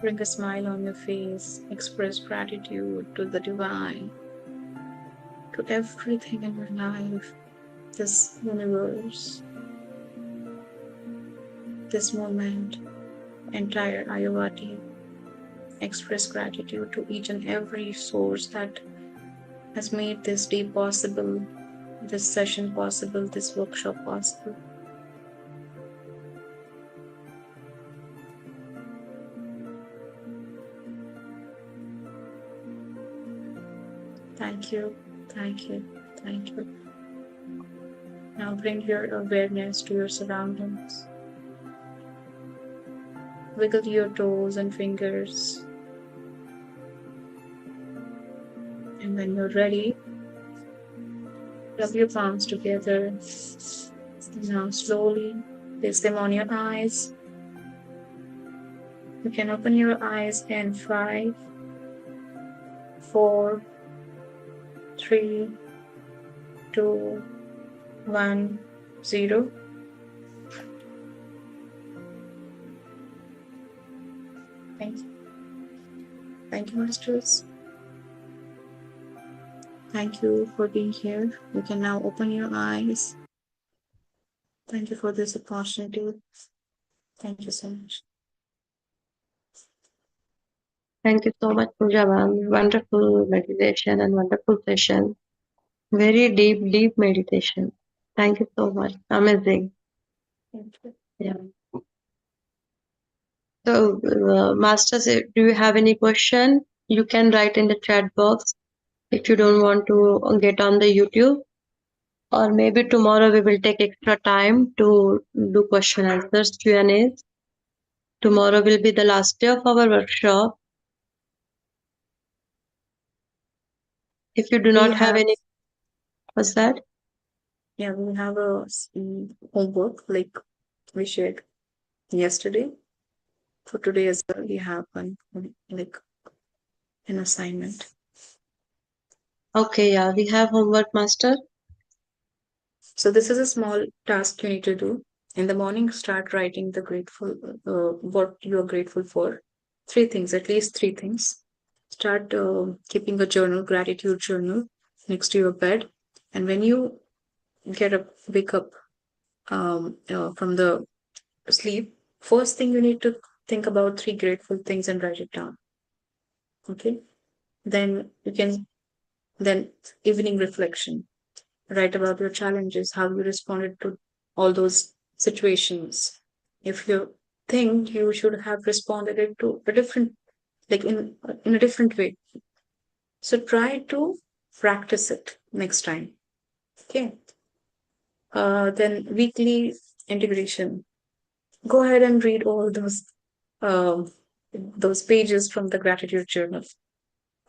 Speaker 1: Bring a smile on your face. Express gratitude to the divine, to everything in your life, this universe, this moment, entire Iowa team. Express gratitude to each and every source that has made this day possible, this session possible, this workshop possible. Thank you, thank you, thank you. Now bring your awareness to your surroundings. Wiggle your toes and fingers. And when you're ready, rub your palms together. Now slowly place them on your eyes. You can open your eyes in 5, 4, 3, 2, 1, 0. Thank you. Thank you, masters. Thank you for being here. You can now open your eyes. Thank you for this opportunity. Thank you so much.
Speaker 5: Thank you so much, Pooja ma'am. Wonderful meditation and wonderful session. Very deep meditation. Thank you so much. Amazing.
Speaker 1: Thank you.
Speaker 5: Yeah. So, Masters, do you have any question? You can write in the chat box if you don't want to get on the YouTube. Or maybe tomorrow we will take extra time to do question answers, Q&As. Tomorrow will be the last day of our workshop. If you do
Speaker 1: We
Speaker 5: not have
Speaker 1: have,
Speaker 5: any, what's that?
Speaker 1: yeah, we have a homework like we shared yesterday. For today as well, we have one like an assignment.
Speaker 5: Okay, yeah, we have homework, Master.
Speaker 1: So this is a small task you need to do. In the morning, start writing the grateful, what you are grateful for. Three things, at least three things. Start keeping a journal, gratitude journal, next to your bed. And when you wake up from the sleep, first thing you need to think about three grateful things and write it down. Okay. Then you can, then evening reflection, write about your challenges, how you responded to all those situations. If you think you should have responded it to a different, like in a different way, so try to practice it next time. Okay. Then weekly integration. Go ahead and read all um, those pages from the gratitude journal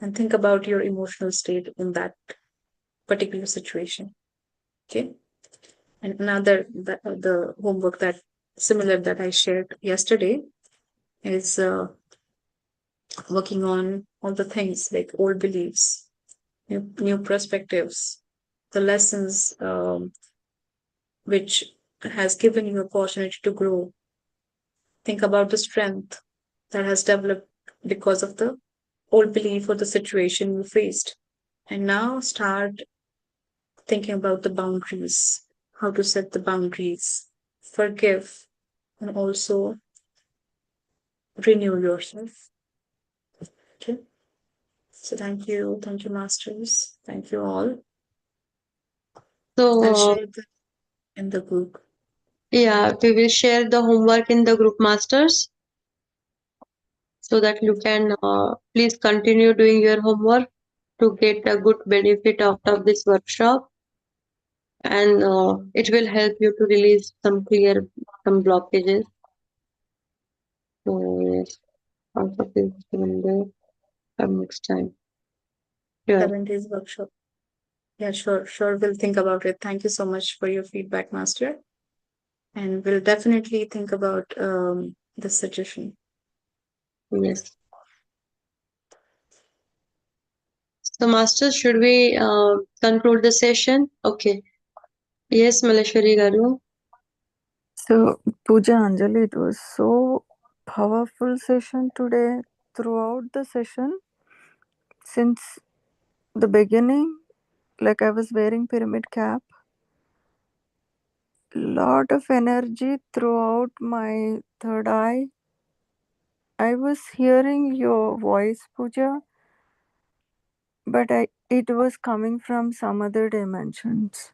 Speaker 1: and think about your emotional state in that particular situation. Okay. And another the homework that similar that I shared yesterday is working on all the things like old beliefs, new perspectives, the lessons which has given you opportunity to grow. Think about the strength that has developed because of the old belief or the situation you faced. And now start thinking about the boundaries, how to set the boundaries, forgive, and also renew yourself. Okay. So thank you, masters. Thank you all. I'll
Speaker 5: So,
Speaker 1: share it in the group.
Speaker 5: yeah, we will share the homework in the group, Masters, so that you can please continue doing your homework to get a good benefit out of this workshop. And it will help you to release some blockages. So, yes, also please remember next time. Sure.
Speaker 1: 7 days workshop. Yeah, sure. We'll think about it. Thank you so much for your feedback, master. And we'll definitely think about this suggestion.
Speaker 5: Yes. So, Masters, should we conclude the session? Okay. Yes, Maleshwari Garu.
Speaker 4: So, Pooja Anjali, it was so powerful session today. Throughout the session, since the beginning, like I was wearing pyramid cap, lot of energy throughout my third eye. I was hearing your voice, Pooja, but it was coming from some other dimensions.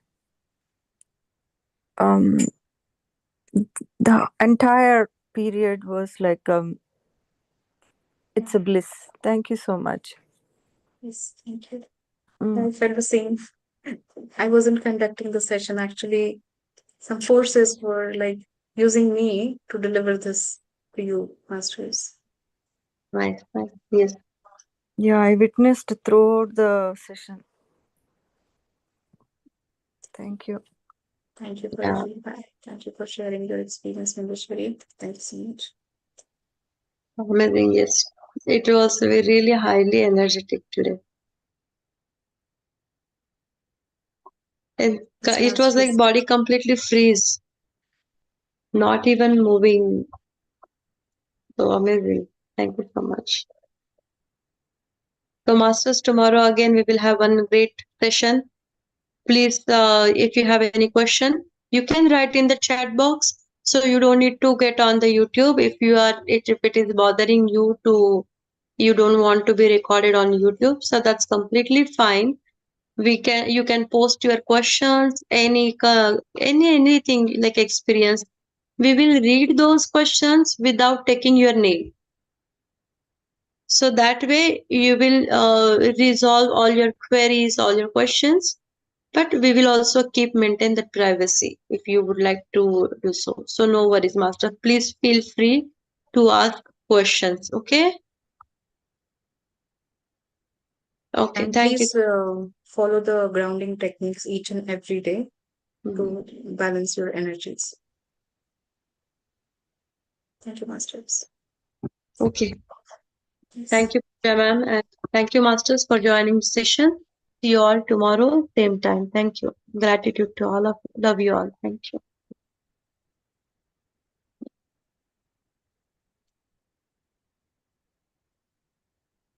Speaker 4: The entire period was like it's a bliss. Thank you so much.
Speaker 1: Yes, thank you.
Speaker 4: Mm.
Speaker 1: I felt the same. I wasn't conducting the session. Actually, some forces were like using me to deliver this to you, masters.
Speaker 5: Nice, nice. Yes.
Speaker 4: Yeah, I witnessed throughout the session. Thank you.
Speaker 1: Thank you for
Speaker 5: Yeah.
Speaker 1: your feedback. Thank you for sharing your experience, Mandeshwari. Thank you so much.
Speaker 5: Amazing. Yes. It was really highly energetic today.
Speaker 1: It's
Speaker 5: It was like
Speaker 1: master's.
Speaker 5: body completely freeze, not even moving. So amazing. Thank you so much. So Masters, tomorrow again we will have one great session. Please, if you have any question, you can write in the chat box. So you don't need to get on the YouTube. If it is bothering you don't want to be recorded on YouTube. So that's completely fine. You can post your questions, anything like experience. We will read those questions without taking your name. So that way you will resolve all your queries, all your questions, but we will also keep maintain the privacy if you would like to do so. So no worries, master. Please feel free to ask questions. Okay. Okay.
Speaker 1: And
Speaker 5: Thank you.
Speaker 1: please follow the grounding techniques each and every day
Speaker 5: Mhm.
Speaker 1: to balance your energies. Thank you, Masters.
Speaker 5: Okay.
Speaker 1: Yes.
Speaker 5: Thank you, Pooja ma'am, and thank you, masters, for joining session. See you all tomorrow, same time. Thank you. Gratitude to all of love you all. Thank you.